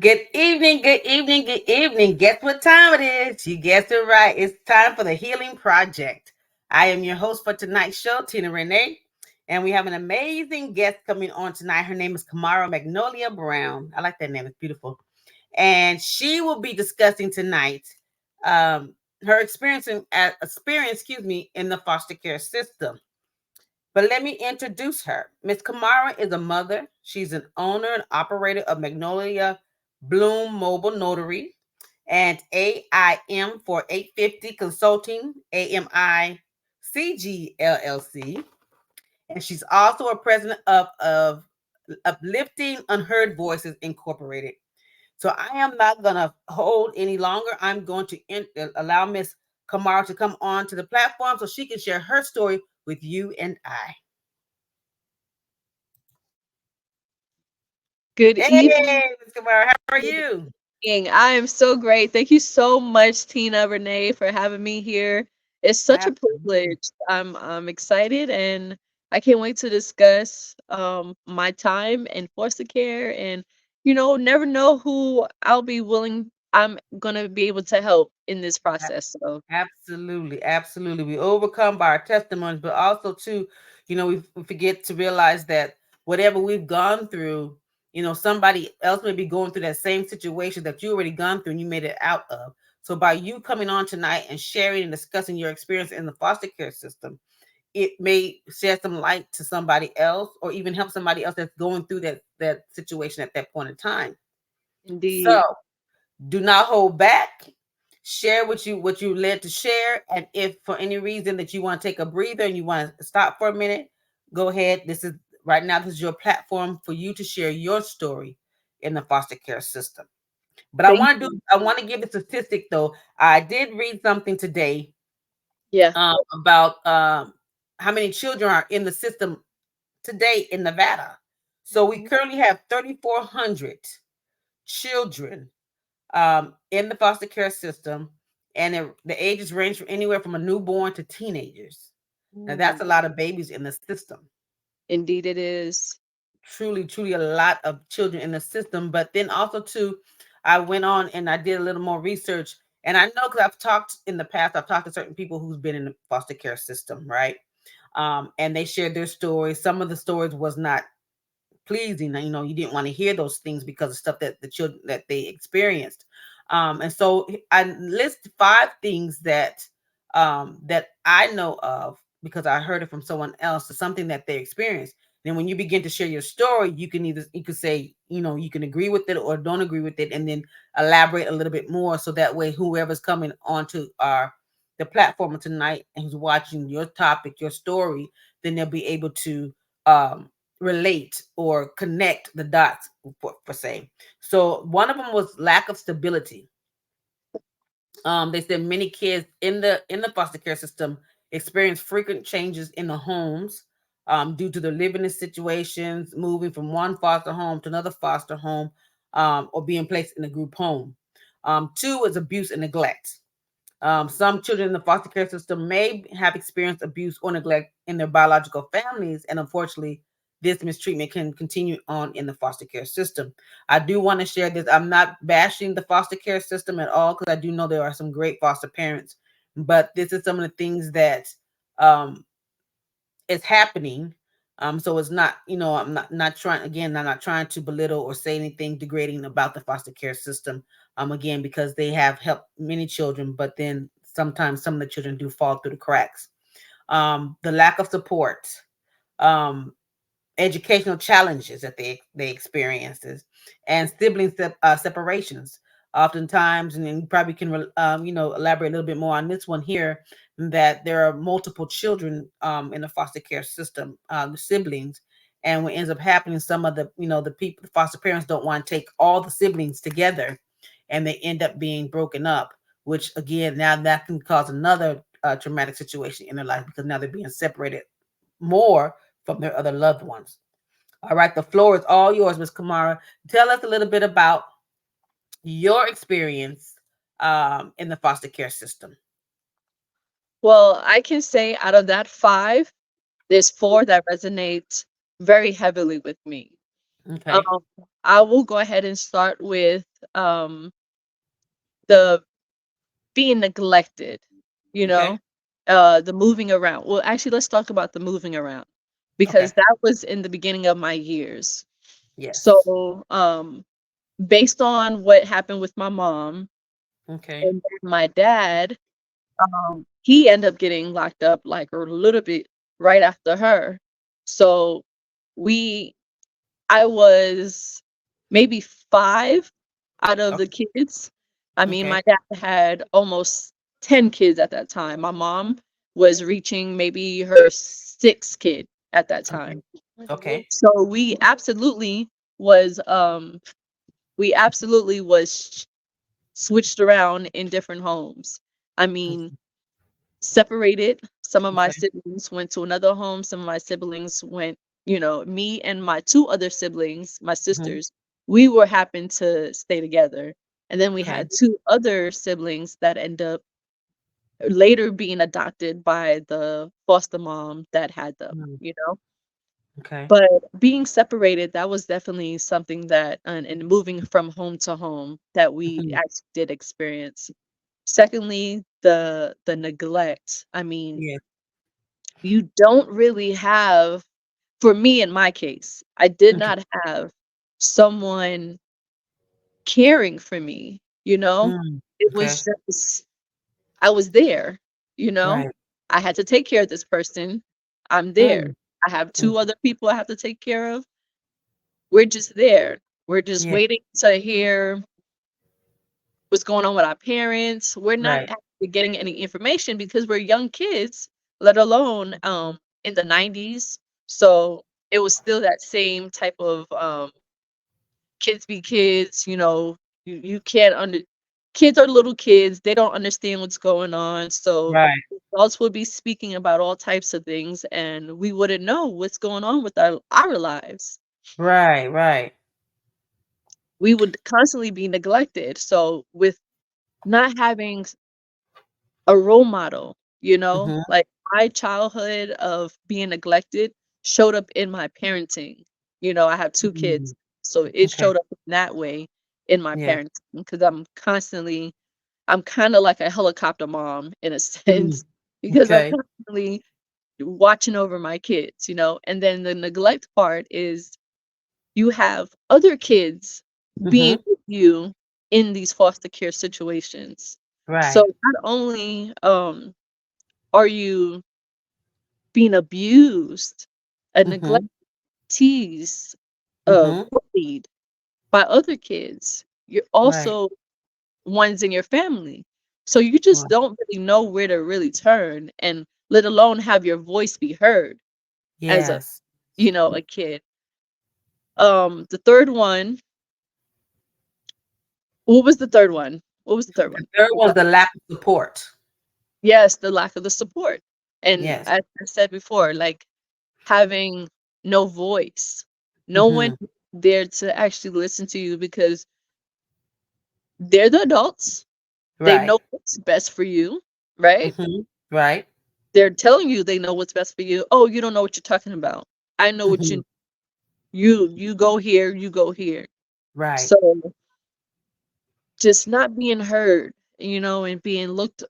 Good evening, good evening, good evening. Guess what time it is? You guessed it right. It's time for the Healing Project. I am your host for tonight's show, Tina Rane, and we have an amazing guest coming on tonight. Her name is Kamara Magnolia Brown. I like that name, it's beautiful. And she will be discussing tonight her experience, in the foster care system. But let me introduce her. Miss Kamara is a mother. She's an owner and operator of Magnolia Bloom Mobile Notary and AIM for 850 Consulting, AMI CG LLC. And she's also a president of Uplifting Unheard Voices Incorporated. So I am not going to hold any longer. I'm going to allow Miss Kamara to come on to the platform so she can share her story with you and I. Good evening. Hey, Miss Kamara, how are Good you? evening. I am so great. Thank you so much, Tina Renee, for having me here. It's such a Absolutely. privilege. I'm excited and I can't wait to discuss my time in foster care and never know who I'm gonna be able to help in this A- process. So Absolutely. Absolutely. We overcome by our testimonies, but also, too, we forget to realize that whatever we've gone through, somebody else may be going through that same situation that you already gone through and you made it out of. So by you coming on tonight and sharing and discussing your experience in the foster care system, it may shed some light to somebody else or even help somebody else that's going through that situation at that point in time. So indeed. do not hold back. Share what you led to share. And if for any reason that you want to take a breather and you want to stop for a minute, go ahead. This is right now, this is your platform for you to share your story in the foster care system. But I Thank want to do you. I want to give a statistic though. I did read something today Yeah. about how many children are in the system today in Nevada. So we Mhm. currently have 3,400 children in the foster care system, and the ages range from anywhere from a newborn to teenagers. Now, that's Mm, a lot of babies in the system. indeed it is. Truly, truly a lot of children in the system. But then also, too, I went on and I did a little more research. And I know because I've talked in the past, I've talked to certain people who's been in the foster care system, right? And they shared their stories. Some of the stories was not pleasing. You didn't want to hear those things because of stuff that the children that they experienced. And so I list 5 things that I know of because I heard it from someone else, or something that they experienced. Then when you begin to share your story, you could say, you can agree with it or don't agree with it, and then elaborate a little bit more, so that way whoever's coming onto our the platform tonight and who's watching your topic, your story, then they'll be able to um relate or connect the dots for say. So one of them was lack of stability. They said many kids in the foster care system experience frequent changes in the homes due to their living situations, moving from one foster home to another foster home, or being placed in a group home. Two is abuse and neglect. Some children in the foster care system may have experienced abuse or neglect in their biological families, and unfortunately, this mistreatment can continue on in the foster care system. I do want to share this. I'm not bashing the foster care system at all because I do know there are some great foster parents, but this is some of the things that um, is happening. So it's not, I'm not trying again. I'm not trying to belittle or say anything degrading about the foster care system. Again, because they have helped many children, but then sometimes some of the children do fall through the cracks. The lack of support, um, educational challenges that they experiences, and sibling separations. Oftentimes, and then you probably can elaborate a little bit more on this one here, that there are multiple children in the foster care system, the siblings, and what ends up happening, some of the people, the foster parents don't want to take all the siblings together, and they end up being broken up, which again now that can cause another traumatic situation in their life because now they're being separated more from their other loved ones. All right, the floor is all yours, Miss Kamara. Tell us a little bit about your experience in the foster care system. Well, I can say out of that 5, there's 4 that resonate very heavily with me. Okay. Um, I will go ahead and start with the being neglected, you Okay. know, the moving around. Well, actually, let's talk about the moving around Okay. because that was in the beginning of my years. Yes. So, based on what happened with my mom Okay. and then my dad, he ended up getting locked up like a little bit right after her. So we I was maybe 5 out of the Okay. kids. I mean, Okay. my dad had almost 10 kids at that time. My mom was reaching maybe her 6th kid at that Okay. time. Okay. So was, we absolutely was switched around in different homes. I mean, Mhm. separated. Some of my Okay. siblings went to another home, some of my siblings went, me and my 2 other siblings, my Mhm. sisters, we were happened to stay together. And then we Okay. had 2 other siblings that end up later being adopted by the foster mom that had them, Mm. you know? Okay. But being separated, that was definitely something that and moving from home to home that we Mhm. actually did experience. Secondly, the neglect. I mean, Yeah. you don't really have for me in my case, I did Okay. not have someone caring for me, you know? Mm. It Okay. was just I was there, you know? Right. I had to take care of this person. I'm there. Mm. I have Mm. 2 other people I have to take care of. We're just there. We're just Yeah. waiting to hear what's going on with our parents. We're not Right. actually getting any information because we're young kids, let alone, in the '90s. So, it was still that same type of, kids be kids, you can't kids are little kids, they don't understand what's going on, so Right. adults would be speaking about all types of things, and we wouldn't know what's going on with our lives. Right. Right. We would constantly be neglected, so with not having a role model, Mhm. like, my childhood of being neglected showed up in my parenting. I have 2 kids, Mm. so it Okay. showed up in that way in my Yeah. parenting because I'm kinda like a helicopter mom in a Mm. sense because I'm Okay. constantly watching over my kids, and then the neglect part is you have other kids being Mhm. with you in these foster care situations. So, Right. not only, are you being abused, neglect, Mhm. teased, Mhm. bullied by other kids, you're Right. also ones in your family. So you just Right. don't really know where to really turn and let alone have your voice be heard as Yes. a kid. The 3rd one what was the 3rd one? What was the 3rd The one? third Was one's that the lack of support. yes, the lack of the support. And Yes. as I said before, like, having no voice, no one Mhm. there to actually listen to you because they're the adults, they Right. know what's best for you, right? Mhm. Right. They're telling you they know what's best for you. "Oh, you don't know what you're talking about. I know what Mhm. you go here, you go here." Right. So, just not being heard, and being looked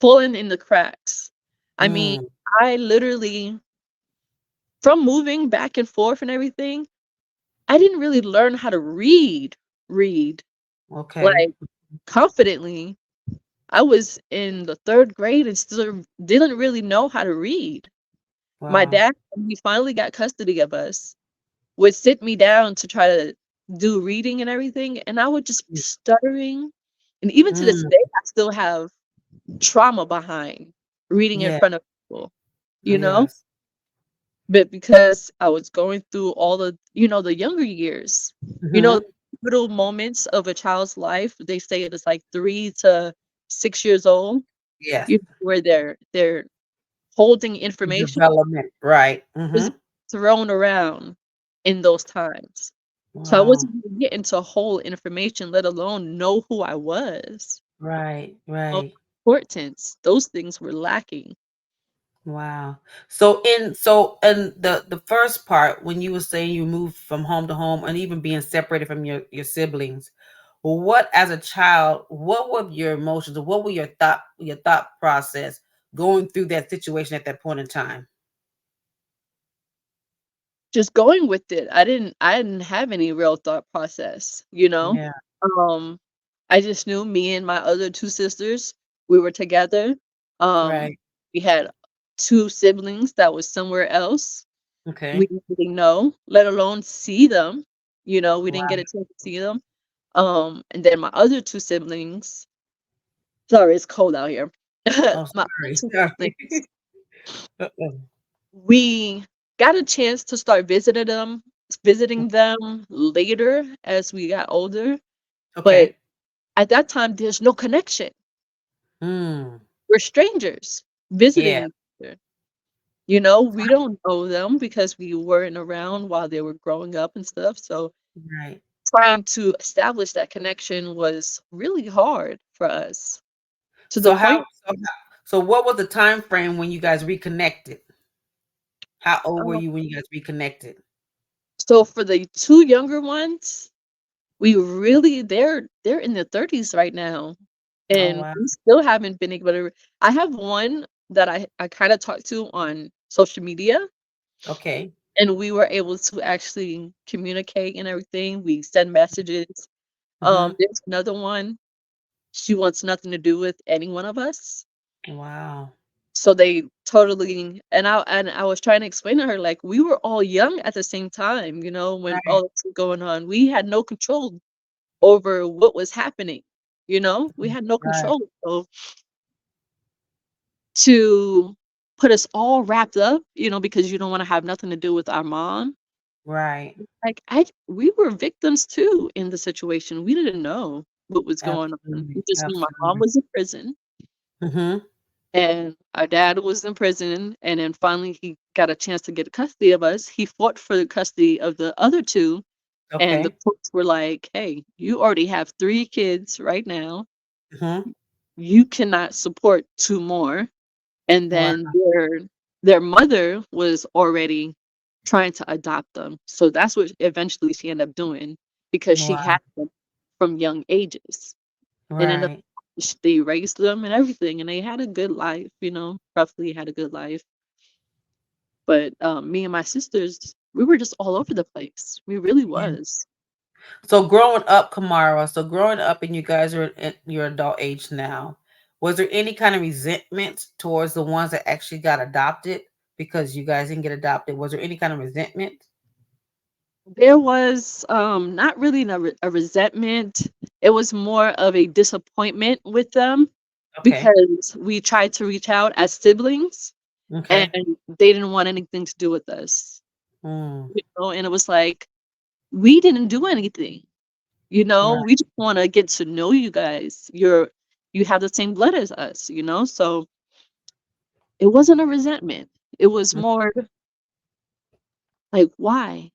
falling in the cracks. I mean, Mm. I literally from moving back and forth and everything, I didn't really learn how to read, Okay. like, confidently. I was in the 3rd grade and still didn't really know how to read. My Wow. dad, when he finally got custody of us, would sit me down to try to do reading and everything, and I would just be stuttering, and even to this Mm. day, I still have trauma behind reading in Yeah. front of people, Oh, you know? yes. But because I was going through all the younger years, Mhm. little moments of a child's life, they say it is like 3 to 6 years old, Yes. where they're holding information Development. Right. was Mhm. thrown around in those times. So I Wow. wasn't even getting to whole information, let alone know who I was. Right. Of Right. importance, those things were lacking. Wow. So in the first part when you were saying you moved from home to home and even being separated from your siblings, what as a child, what were your emotions, or what were your thought process going through that situation at that point in time? Just going with it. I didn't have any real thought process, you know? Yeah. Um, I just knew me and my other 2 sisters, we were together. Um, Right. we had 2 siblings that was somewhere else. We Okay. didn't really know, let alone see them, we didn't get Wow. a chance to see them. And then my other 2 siblings, sorry, it's cold out here. Oh, My other sorry. 2 Sorry. siblings, Uh-oh. we got a chance to start visiting them later as we got older, but Okay. at that time, there's no connection. Mm. We're strangers Yeah. visiting each other. We don't know them because we weren't around while they were growing up and stuff, so Right. trying to establish that connection was really hard for us to the So how point. so what was the time frame when you guys reconnected? How old were um, you when you guys reconnected? so for the 2 younger ones, we really they're in their 30s right now, Oh and wow. we still haven't been able to. I have one that I kinda talked to on social media, Okay. and we were able to actually communicate and everything. We send messages. Mm-hmm. There's another one, she wants nothing to do with any one of us. Wow. So they totally, and I was trying to explain to her, like, we were all young at the same time, when Right. all this was going on. We had no control over what was happening, We had no Right. control. So to put us all wrapped up, because you don't wanna have nothing to do with our mom, Right. like, we were victims too in the situation. We didn't know what was going on. Absolutely. We just knew my mom Absolutely. was in prison, Mm-hmm. and our dad was in prison, and then finally he got a chance to get custody of us. He fought for the custody of the other 2, and the Okay. courts were like, "Hey, you already have 3 kids right now. Mm-hmm. You cannot support 2 more." And Wow. then their mother was already trying to adopt them. So that's what eventually she ended up doing because she Wow. had them from young ages. And ended up Right. they raised them and everything, and they had a good life, roughly had a good life. But, me and my sisters, we were just all over the place. We really Yeah. was. So growing up, Kamara, so growing up and you guys are at your adult age now, was there any kind of resentment towards the ones that actually got adopted because you guys didn't get adopted? Was there any kind of resentment? There was, not really a resentment. It was more of a disappointment with them Okay. because we tried to reach out as siblings, and Okay. they didn't want anything to do with us, Mm. and it was like, "We didn't do anything, Right. we just wanna get to know you guys. You have the same blood as us," So, it wasn't a resentment. It was more like, "Why?"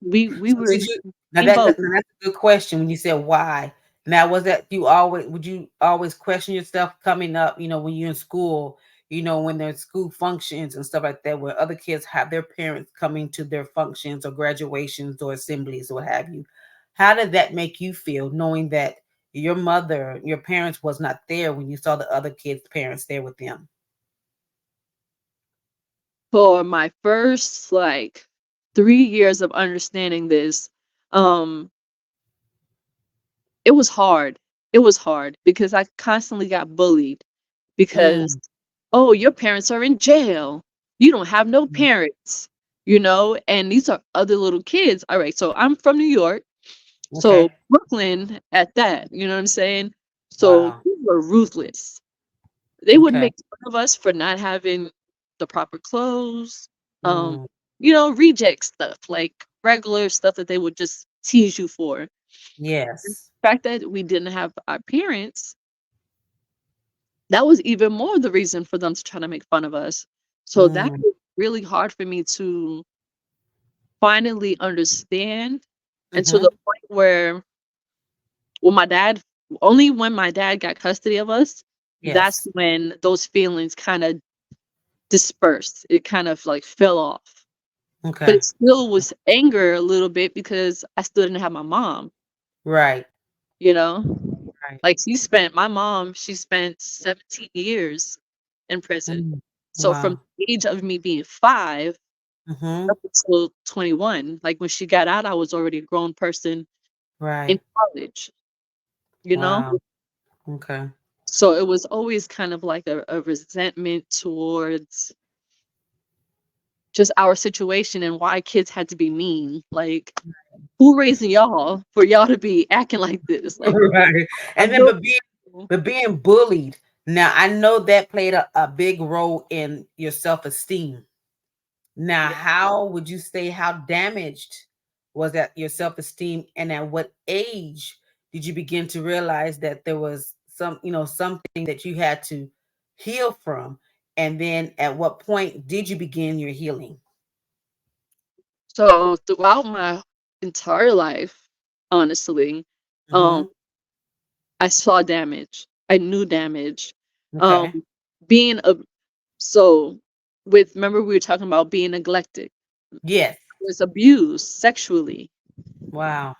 We So were in did the you now same that, boat. that now that's a good question when you said why. Now was that you always would you always question yourself coming up, when you're in school, when there's school functions and stuff like that, where other kids have their parents coming to their functions or graduations or assemblies or what have you. How did that make you feel knowing that your mother, your parents was not there when you saw the other kids' parents there with them? For my first, like, 3 years of understanding this, um, it was hard. It was hard because I constantly got bullied because, Mm, "Oh, your parents are in jail. You don't have no parents," and these are other little kids. Alright, so I'm from New York, so okay. Brooklyn at that, you know what I'm saying? So, Wow. people were ruthless. They would Okay. make fun of us for not having the proper clothes, um, Mm, reject stuff, like regular stuff that they would just tease you for. The yes. fact that we didn't have our parents, that was even more the reason for them to try to make fun of us. So that Mm, was really hard for me to finally understand, and to the mm-hmm. point where when my dad only when my dad got custody of us, that's Yes. when those feelings kinda dispersed. It kind of, like, fell off. But Okay. it still was anger a little bit because I still didn't have my mom. Right. you know? Right. Like, she spent 17 years in prison. Mm. So from Wow. the age of me being 5 Mhm. up until 21, like, when she got out, I was already a grown person in Right. college, you know? Wow. Okay. So it was always kind of like a resentment towards just our situation and why kids had to be mean. Like, who raising y'all for y'all to be acting like this? Like, Right. I And then know but being bullied. Now I know that played a big role in your self-esteem. Now, yeah. how would you say how damaged was that your self-esteem, and at what age did you begin to realize that there was something that you had to heal from? And then at what point did you begin your healing? So throughout my entire life, honestly, um, Mhm. I saw damage. I knew damage. Um, Okay. being a so with remember we were talking about being neglected. Yes. I was abused sexually, Wow.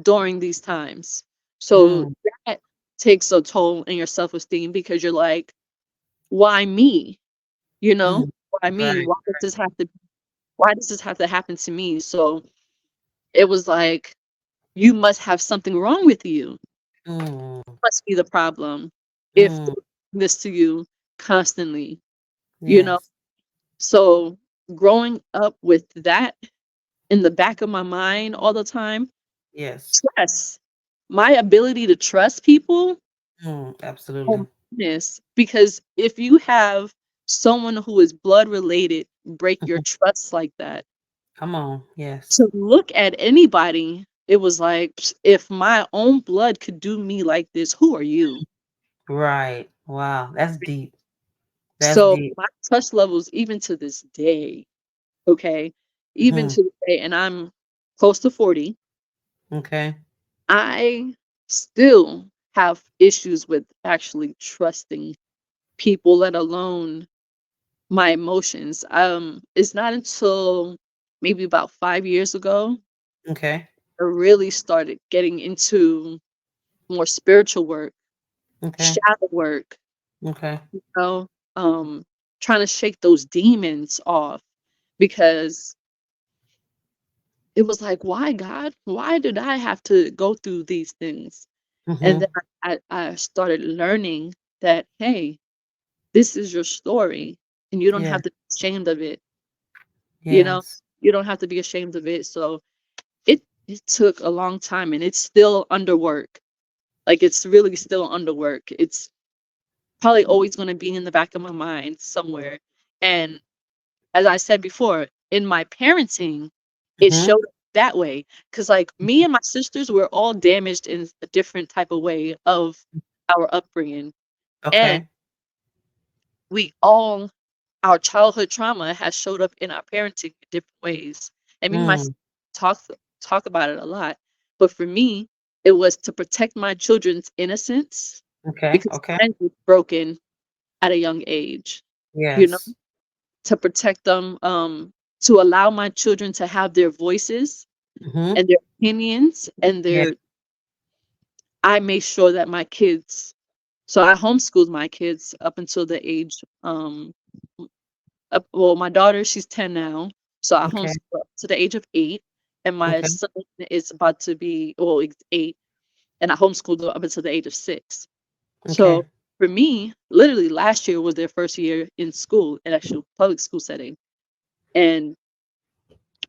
during these times. So Mm. that takes a toll in your self-esteem because you're like, why me? You know? Mm. Why me? Right. Why does this have to happen to me? So it was like, you must have something wrong with you. Mm. Must be the problem if Mm. they're doing this to you constantly, you know? Yes. So growing up with that in the back of my mind all the time, Yes. trust. My ability to trust people, Mm. oh my Absolutely. goodness, because if you have someone who is blood related break your Mhm. trust like that, Come on. Yes. to look at anybody, it was like, if my own blood could do me like this, who are you? Right. Wow. That's deep. That's So deep. my trust levels, even to this day, okay, even Mhm. to this day, and I'm close to 40, Okay. I still have issues with actually trusting people, let alone my emotions. It's not until maybe about 5 years ago Okay. I really started getting into more spiritual work, Okay. shadow work, Okay. you know, trying to shake those demons off because it was like, why God? Why did I have to go through these things? And then Mhm. I started learning that, hey, this is your story and you don't Yeah. have to be ashamed of it. You know, Yes. you don't have to be ashamed of it. So it took a long time and it's still under work. Like, it's really still under work. It's probably always gonna be in the back of my mind somewhere. And as I said before, in my parenting, it Mhm. showed up that way. Cause like, me and my sisters were all damaged in a different type of way of our upbringing, and Okay. we all our childhood trauma has showed up in our parenting in different ways. And me and my Mm. talk talk about it a lot. But for me, it was to protect my children's innocence Okay. because Okay. mine was broken at a young age, you know, Yes. to protect them, to allow my children to have their voices Mhm. and their opinions and Yeah. their I made sure that my kids so I homeschooled my kids up until the age, well, my daughter, she's 10 now, so I Okay. homeschool up to the age of 8, and my Okay. son is about to be well, he's 8, and I homeschooled her up until the age of 6. So, Okay. for me, literally last year was their first year in school, in actual public school setting, and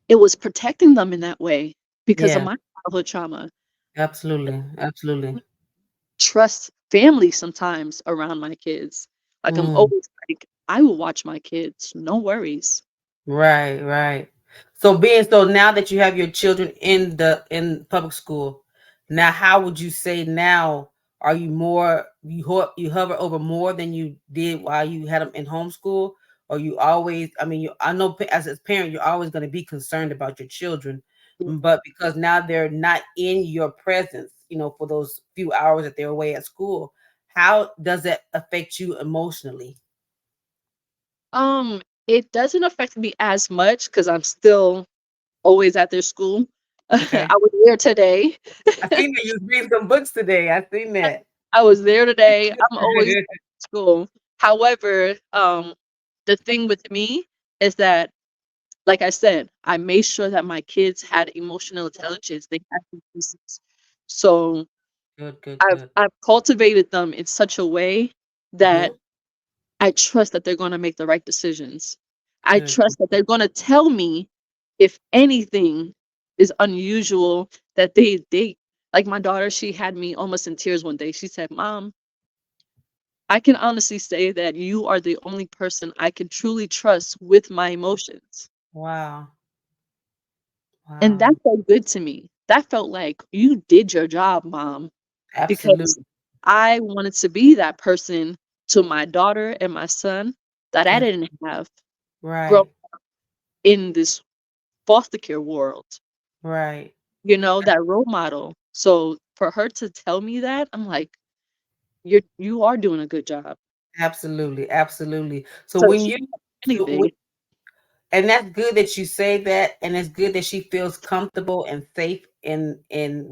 it was protecting them in that way because of Yeah. my childhood trauma. Absolutely. Absolutely. Trust family sometimes around my kids. Like, I'm Mm. always like, "I will watch my kids, no worries." Right, right. So now that you have your children in public school, now how would you say now are you more you hover over more than you did while you had them in homeschool? Or you always, I mean, I know as a parent you're always going to be concerned about your children, but because now they're not in your presence, for those few hours that they're away at school, how does that affect you emotionally? It doesn't affect me as much because 'cause I'm still always at their school, Okay. I was there today. I seen that you was reading some books today. I seen that. I was there today. I'm always at school. However, the thing with me is that, like I said, I made sure that my kids had emotional intelligence. They had businesses. So Good, good, I've good. I've cultivated them in such a way that Mhm. I trust that they're gonna make the right decisions. I Good, good. trust that they're gonna tell me if anything is unusual, that they like my daughter, she had me almost in tears one day. She said, "Mom, I can honestly say that you are the only person I can truly trust with my emotions." Wow. And that Wow. felt good to me. That felt like, "You did your job, mom," because Absolutely. I wanted to be that person to my daughter and my son that I Ab didn't have grown right. in this foster care world, Right. that role model. So for her to tell me that, I'm like, you are doing a good job." Absolutely, absolutely. So So when she you so anything. and that's good that you say that, and it's good that she feels comfortable and safe in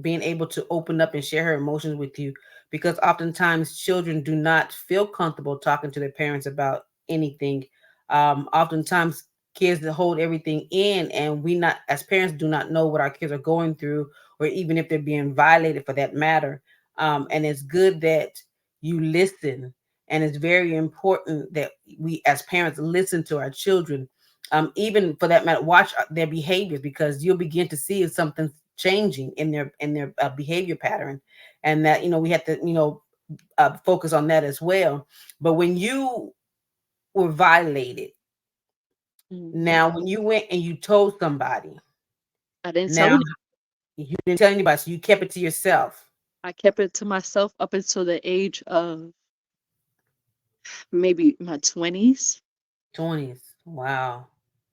being able to open up and share her emotions with you, because oftentimes children do not feel comfortable talking to their parents about anything. Oftentimes kids that hold everything in, and we not as parents do not know what our kids are going through, or even if they're being violated for that matter. And it's good that you listen, and it's very important that we as parents listen to our children, even for that matter, watch their behaviors, because you'll begin to see if something's changing in their behavior pattern, and that we have to focus on that as well. But when you were violated, Mhm. now when you went and you told somebody, I didn't tell now any you didn't tell anybody, so you kept it to yourself. I kept it to myself up until the age of maybe my 20s. 20s. Wow.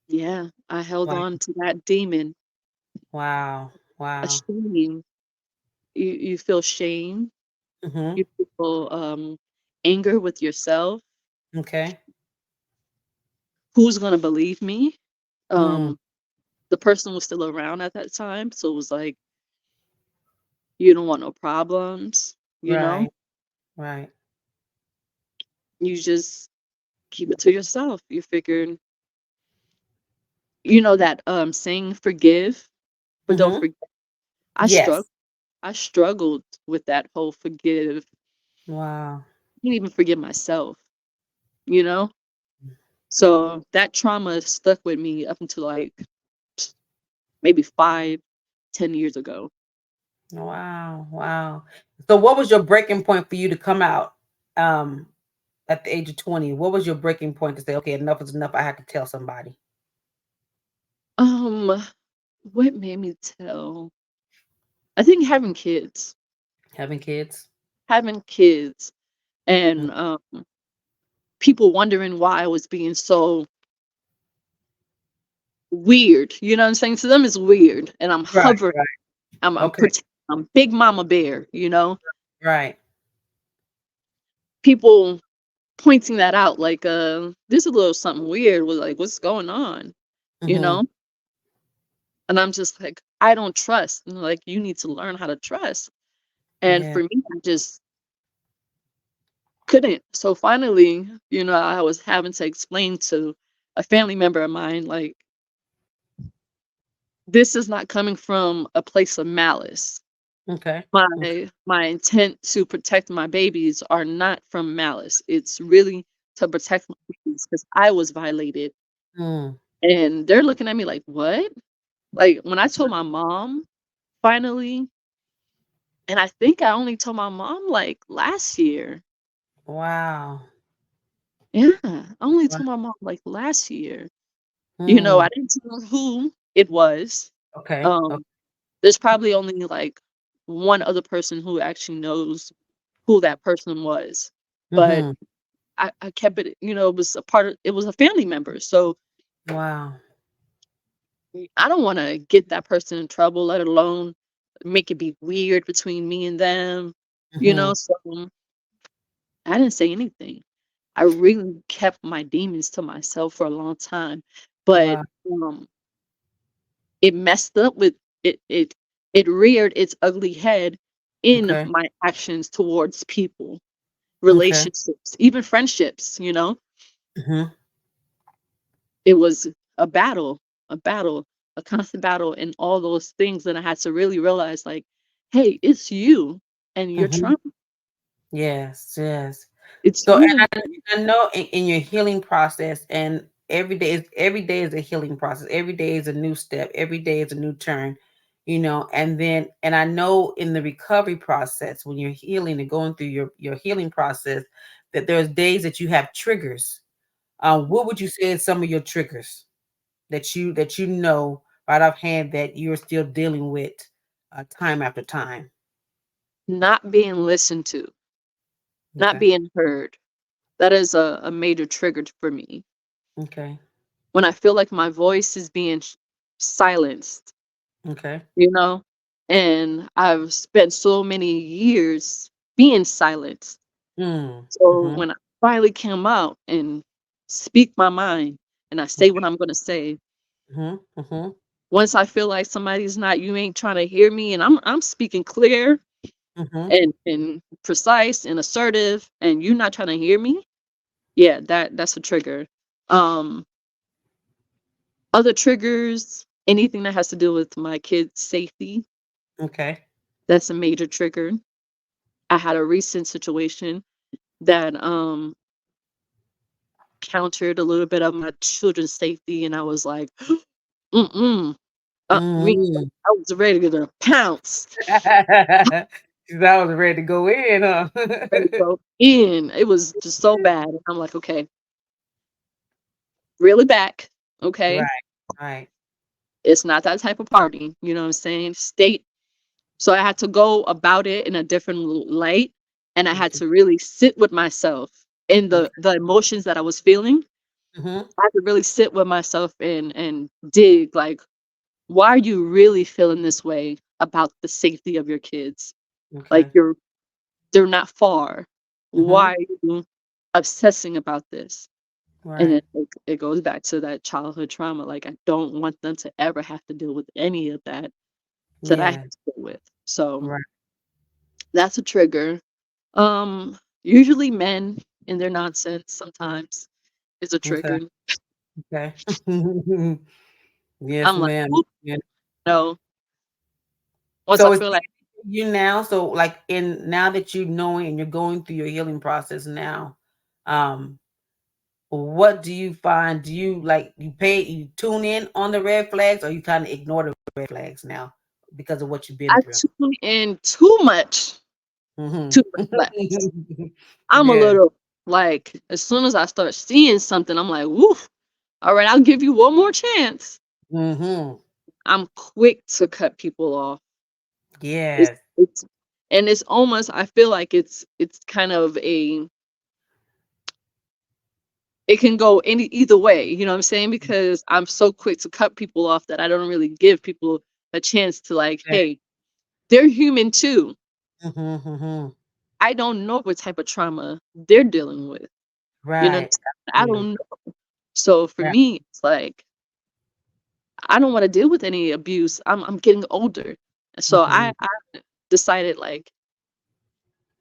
Yeah, I held Wow. on to that demon, Wow. a Wow. shame. You feel shame, Mm-hmm. you feel, anger with yourself. Okay. Who's gonna believe me? Mm. Um, the person was still around at that time, so it was like, you don't want no problems, you know? Right. Right. You just keep it to yourself. You figured, you know that, saying forgive, but don't Mm-hmm. forget. I strugg Yes. I struggled with that whole forgive. Wow. I can't even forgive myself, you know? So that trauma stuck with me up until like maybe 5, 10 years ago. Wow, wow. So what was your breaking point for you to come out um at the age of 20? What was your breaking point to say, okay, enough is enough. I have to tell somebody. Um, what made me tell? I think having kids. Having kids? Having kids Mm. and, people wondering why I was being so weird, you know what I'm saying? To them, it's weird, and I'm Right, hovering. right. I'm Okay. protecting. I'm big mama bear, you know? Right. People pointing that out like, "This is a little something weird." Was like, "What's going on?" You Mm-hmm. know? And I'm just like, "I don't trust." And like, "You need to learn how to trust." And Yeah. for me, I just couldn't. So finally, I was having to explain to a family member of mine, like, "This is not coming from a place of malice. Okay. Okay. My intent to protect my babies are not from malice. It's really to protect my babies because I was violated." Mm. And they're looking at me like, "What?" Like, when I told my mom finally, and I think I only told my mom, like, last year. Wow. Yeah, I only Wow. told my mom, like, last year. I Mm. didn't tell her who it was. Okay. Okay. Um, there's probably only, like, one other person who actually knows who that person was, but Mm-hmm. I kept it, it was a family member, so Wow. I don't wanna get that person in trouble, let alone make it be weird between me and them, Mm-hmm. so I didn't say anything. I really kept my demons to myself for a long time, but, Wow. um, it messed up with it it reared its ugly head in Okay. my actions towards people, Okay. relationships, even friendships, you know? Mhm. It was a battle, a battle, a constant battle, and all those things that I had to really realize, like, "Hey, it's you and your Mhm. trauma. Yes, yes. It's So, you and and I know in your healing process, and every day is a healing process. Every day is a new step. Every day is a new turn, And then, and I know in the recovery process, when you're healing and going through your healing process, that there's days that you have triggers. What would you say is some of your triggers that you know right offhand that you're still dealing with, time after time? not being listened to, not Okay. being heard." That is a major trigger for me. Okay. When I feel like my voice is being silenced, Okay. you know? And I've spent so many years being silenced. Mm. So Mhm. when I finally come out and speak my mind and I say what I'm gonna say, Mhm. Mhm. once I feel like somebody's not, you ain't trying to hear me, and I'm speaking clear Mhm. and precise and assertive, and you not trying to hear me, yeah, that's a trigger. Um, Other triggers, anything that has to do with my kids' safety, Okay. that's a major trigger. I had a recent situation that countered a little bit of my children's safety, and I was like, mm-mm. Me, Mhm. I was ready to pounce, 'Cause I was ready to go in, huh? ready to go in. It was just so bad. And I'm like, okay, reel it back. Okay. Right. Right. It's not that type of party. You know what I'm saying? State. So I had to go about it in a different light. And I had Okay. to really sit with myself in Okay. the emotions that I was feeling. Mhm. I had to really sit with myself and dig like, why are you really feeling this way about the safety of your kids? Like Okay. they're not far. Mhm. Why are you obsessing about this? And Right. it goes back to that childhood trauma. Like I don't want them to ever have to deal with any of that I had Yeah. to deal with. So Right. that's a trigger. Usually men and their nonsense sometimes is a Okay. trigger. Okay. Yes, I'm like, ma'am. "Oop, Yeah. no." Once I So it's feel like you now. So like in now that you knowing and you're going through your healing process now, um, what do you find? Do you you tune in on the red flags, or you kind of ignore the red flags now because of what you've been I through? tune in too much Hmm. to reflect. I'm a Yes. little like, as soon as I start seeing something, I'm like, "Woof, all right, I'll give you one more chance." Hmm. I'm quick to cut people off. It's Yes. it's and it's almost, I feel like it's kind of it can go any either way, you know what I'm saying? Because I'm so quick to cut people off that I don't really give people a chance to like, Okay. "Hey, they're human too." Hmm. Hmm. I don't know what type of trauma they're dealing with, you know what I'm Right. saying? I Absolutely. don't know. So for Yeah. me, it's like, I don't wanna deal with any abuse. I'm getting older. So Hmm. I decided, like,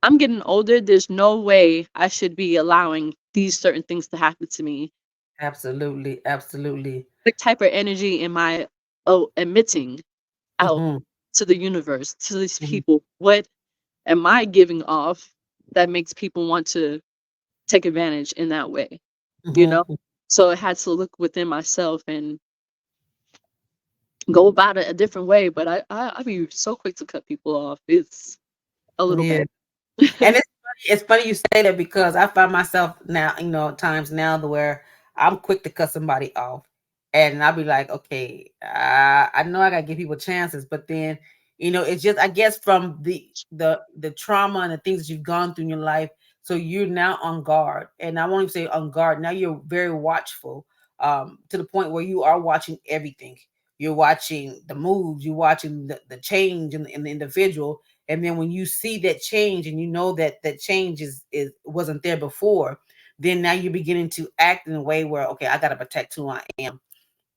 I'm getting older, there's no way I should be allowing these certain things to happen to me. Absolutely. Absolutely. What type of energy am I, emitting out Hmm. to the universe, to these Hmm. people? What am I giving off that makes people want to take advantage in that way, you know? Hmm. So I had to look within myself and go about it a different way, but I be so quick to cut people off. It's a little Yeah. bad. And it's funny you say that because I find myself now, times now where I'm quick to cut somebody off. And I'll be like, okay, I know I gotta give people chances, but then, it's just I guess from the trauma and the things that you've gone through in your life. So you're now on guard. And I won't even say on guard. Now you're very watchful, to the point where you are watching everything. You're watching the moves, you're watching the change in the individual, and then when you see that change and you know that that change is wasn't there before, then now you're beginning to act in a way where, okay, I got to protect who I am.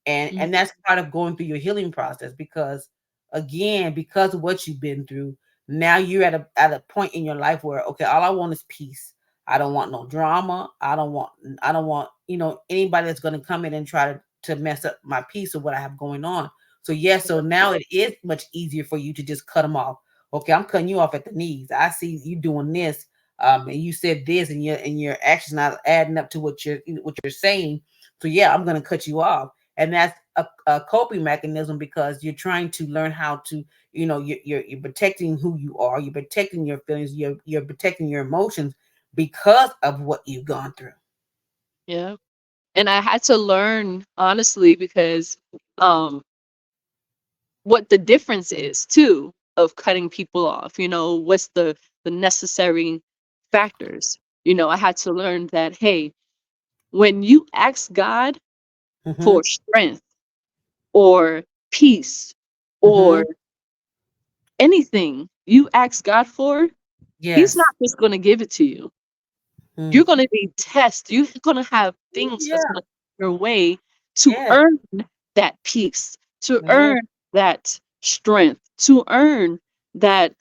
and Mhm, and that's part of going through your healing process, because again, because of what you've been through, now you're at a point in your life where, okay, all I want is peace. I don't want no drama. I don't want anybody that's going to come in and try to mess up my peace or what I have going on. So yes, so now it is much easier for you to just cut them off. Okay, I'm cutting you off at the knees. I see you doing this, and you said this, and your actions not adding up to what you're saying. So yeah, I'm gonna cut you off, and that's a coping mechanism because you're trying to learn how to, you're protecting who you are, you're protecting your feelings, you're protecting your emotions because of what you've gone through. Yeah. And I had to learn honestly because um what the difference is too of cutting people off, what's the necessary factors. I had to learn that, hey, when you ask God Mm-hmm. for strength or peace Mm-hmm. or anything you ask God for, he's not Yes. just going to give it to you. Mm. You're gonna be tested. You're gonna have things that's Yeah. gonna come your way to Yes. earn that peace, to Yes. earn that strength, to earn that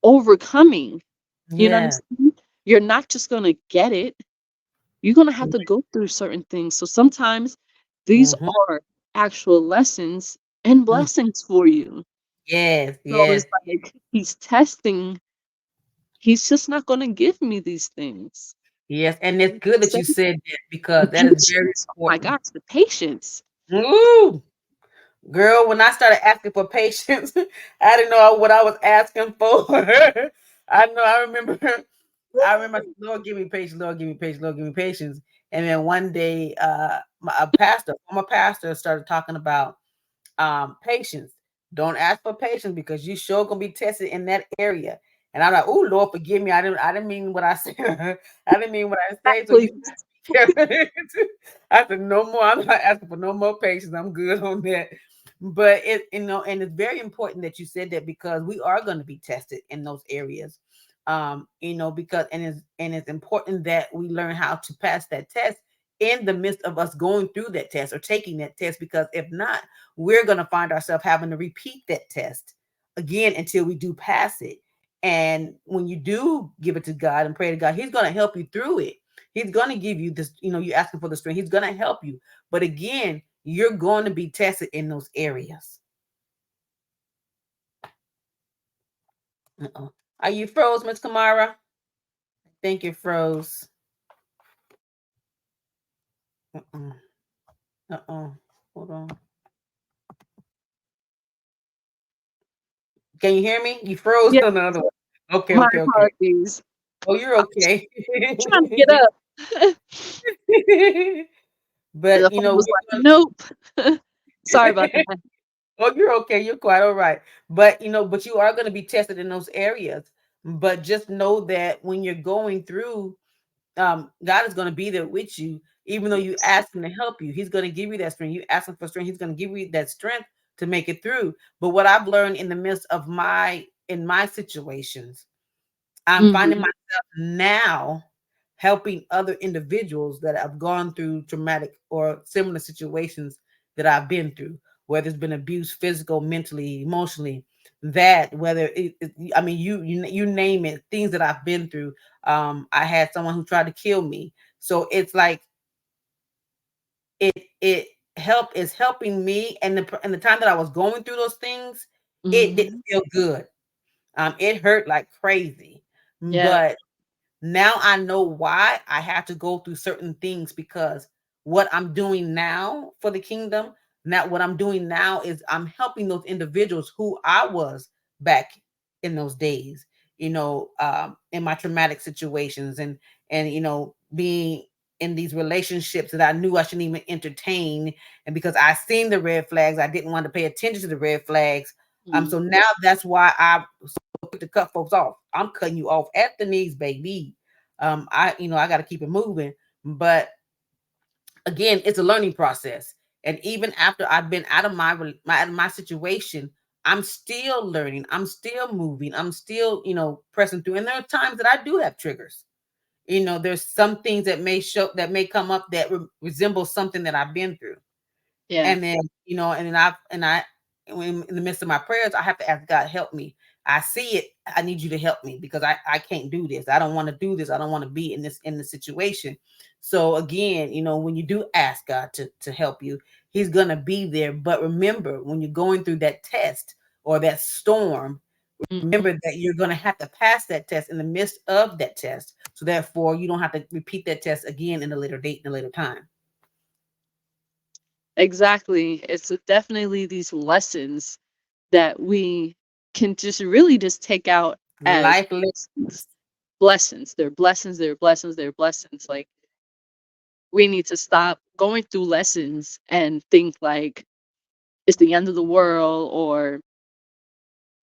overcoming. You know what I'm Yes. saying? You're not just gonna get it. You're gonna have to go through certain things. So sometimes these Mm-hmm. are actual lessons and blessings for you. Yes. So Yes. it's like he's testing. He's just not gonna give me these things. Yes. And it's good that So you said that the because that is very patience, oh my important. gosh, the patience. Ooh. Girl, when I started asking for patience, I didn't know what I was asking for. I know I remember Lord give me patience, Lord give me patience, Lord give me patience. And then one day a former pastor started talking about patience. Don't ask for patience because you sure gonna be tested in that area. And I'm like, oh Lord, forgive me. I didn't mean what I said. I didn't mean what I said. So Exactly. you I said, no more. I'm not asking for no more patience. I'm good on that. But and it's very important that you said that because we are going to be tested in those areas. Because and it's important that we learn how to pass that test in the midst of us going through that test or taking that test, because if not, we're going to find ourselves having to repeat that test again until we do pass it. And when you do give it to God and pray to God, He's going to help you through it. He's going to give you this, you're asking for the strength. He's going to help you. But again, you're going to be tested in those areas. Uh-oh. Are you froze, Miss Kamara? I think you froze. Uh-uh. Uh-oh. Hold on. Can you hear me? You froze Yeah, on the other one. Okay, my okay, okay. apologies. Oh, you're I'm okay. trying to get up. The But phone was like, we're "Nope." Sorry about gonna that. oh, you're okay. You're quite all right. But but you are going to be tested in those areas. But just know that when you're going through, God is going to be there with you, even though you Yes. ask Him to help you. He's going to give you that strength. You ask Him for strength. He's going to give you that strength to make it through. But what I've learned in the midst of my situations, I'm finding Mhm. myself now helping other individuals that have gone through traumatic or similar situations that I've been through, whether it's been abuse, physical, mentally, emotionally, that whether I mean, you name it, things that I've been through. I had someone who tried to kill me, so it's like it help is helping me, and the time that I was going through those things, it didn't Mhm. feel good. It hurt like crazy, Yeah. but now I know why I had to go through certain things, because what I'm doing now for the kingdom, now what I'm doing now is I'm helping those individuals who I was back in those days, in my traumatic situations, and being in these relationships that I knew I shouldn't even entertain. And because I seen the red flags, I didn't want to pay attention to the red flags. So Mhm. now that's why I quick to cut folks off. I'm cutting you off at the knees, baby. I got to keep it moving. But again, it's a learning process. And even after I've been out of my situation, I'm still learning. I'm still moving. I'm still, pressing through. And there are times that I do have triggers. There's some things that may come up that resemble something that I've been through. Yeah. And then, and then I in the midst of my prayers, I have to ask God, help me. I see it. I need you to help me because I can't do this. I don't want to do this. I don't want to be in the situation. So again, when you do ask God to help you, He's gonna be there. But remember, when you're going through that test or that storm, Mhm. remember that you're gonna have to pass that test in the midst of that test. So therefore, you don't have to repeat that test again in a later date, in a later time. Exactly. It's definitely these lessons that we can just really just take out as Life lessons. blessings. Blessings. They're blessings, they're blessings, they're blessings. Like, we need to stop going through lessons and think like it's the end of the world, or,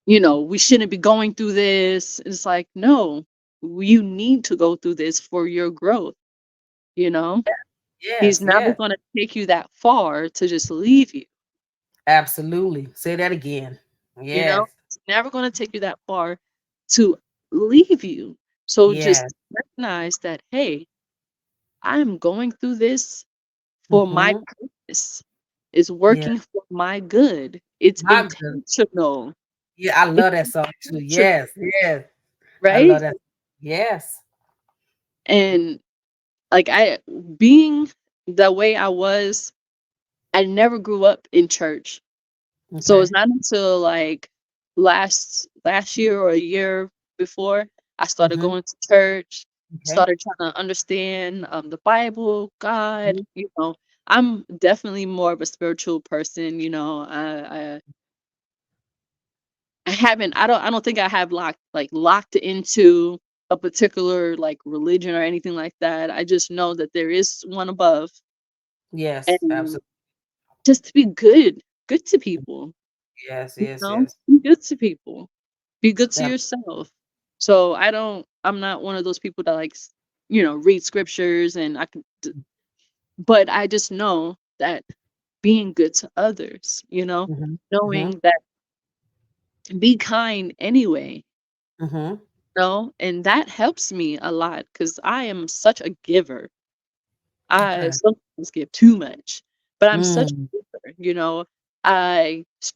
we shouldn't be going through this. It's like, no, you need to go through this for your growth, you know? He's Yes, never yes. gonna take you that far to just leave you. Absolutely. Say that again. You know? Yes. It's never gonna take you that far to leave you. So Yes. just recognize that, "Hey, I'm going through this for my Mhm. purpose. It's Yeah. working for my good. It's My good. intentional." Yeah, I It's love that song too. intentional, Yes. Yes. I love right? that. Yes. And, like, being the way I was, I never grew up in church. So it's Okay. not until, like, last year or a year before, I started Mhm. going to church, Okay. started trying to understand, the Bible, God, Mhm. I'm definitely more of a spiritual person, I don't think I have locked into a particular, like, religion or anything like that. I just know that there is one above, Yes. and Absolutely. just to be good to people, Yes. Yes. know? Yes. Be good to people. Be good to Ab- yourself. So I'm not one of those people that likes, read scriptures and but I just know that being good to others, Mhm. Mhm. knowing that be kind anyway, Mhm. and that helps me a lot because I am such a giver. I Okay. sometimes give too much, but I'm such Mm. a giver,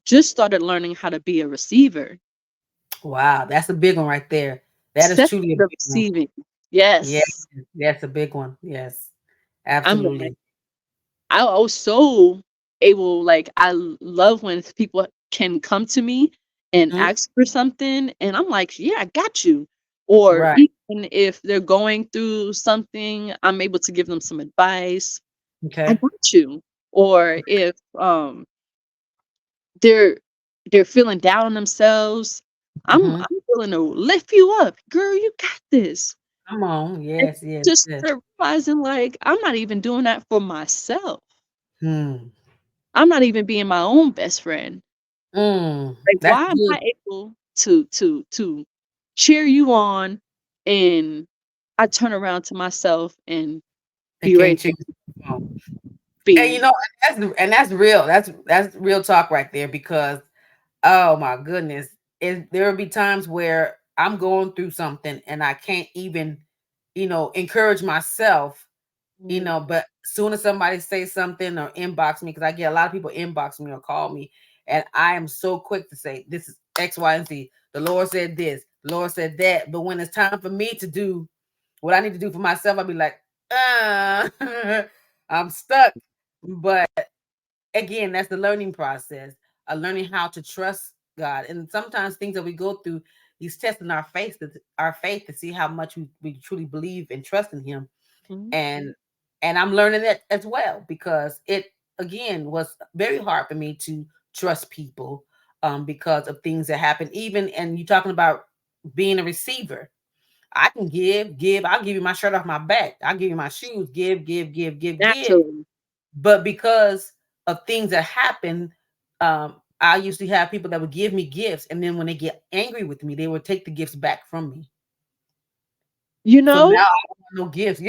just started learning how to be a receiver. Wow, that's a big one right there. That is Especially truly a the big one. receiving. Yes. Yes. That's a big one. Yes. I'm like, Absolutely. I was so able, like, love when people can come to me and Mhm. ask for something, and I'm like, "Yeah, I got you." Or Right. even if they're going through something, I'm able to give them some advice. "I Okay. got you." Or if, they're they're feeling down on themselves, Mhm. I'm willing to lift you up. "Girl, you got this." Come on. And Yes. Yes. just Yes. start realizing, like, I'm not even doing that for myself. Hmm. I'm not even being my own best friend. Mm. Like, That's why am good. I able to cheer you on, and I turn around to myself and They be ready can't to change. And be that's real. That's real talk right there because oh my goodness, there will be times where I'm going through something and I can't even, encourage myself, mm, but as soon as somebody says something or inbox me, because I get a lot of people inbox me or call me, and I am so quick to say, this is X, Y, and Z. The Lord said this, the Lord said that. But when it's time for me to do what I need to do for myself, I'll be like, uh, I'm stuck. But again, that's the learning process, learning how to trust God. And sometimes things that we go through, He's testing our faith to see how much we truly believe and trust in Him. mhm. And I'm learning that as well because it again was very hard for me to trust people because of things that happen. Even and you talking about being a receiver. I can give. I'll give you my shirt off my back. I'll give you my shoes. Give. Naturally. But because of things that happen, I used to have people that would give me gifts, and then when they get angry with me, they would take the gifts back from me. You So now know? I don't want no gifts.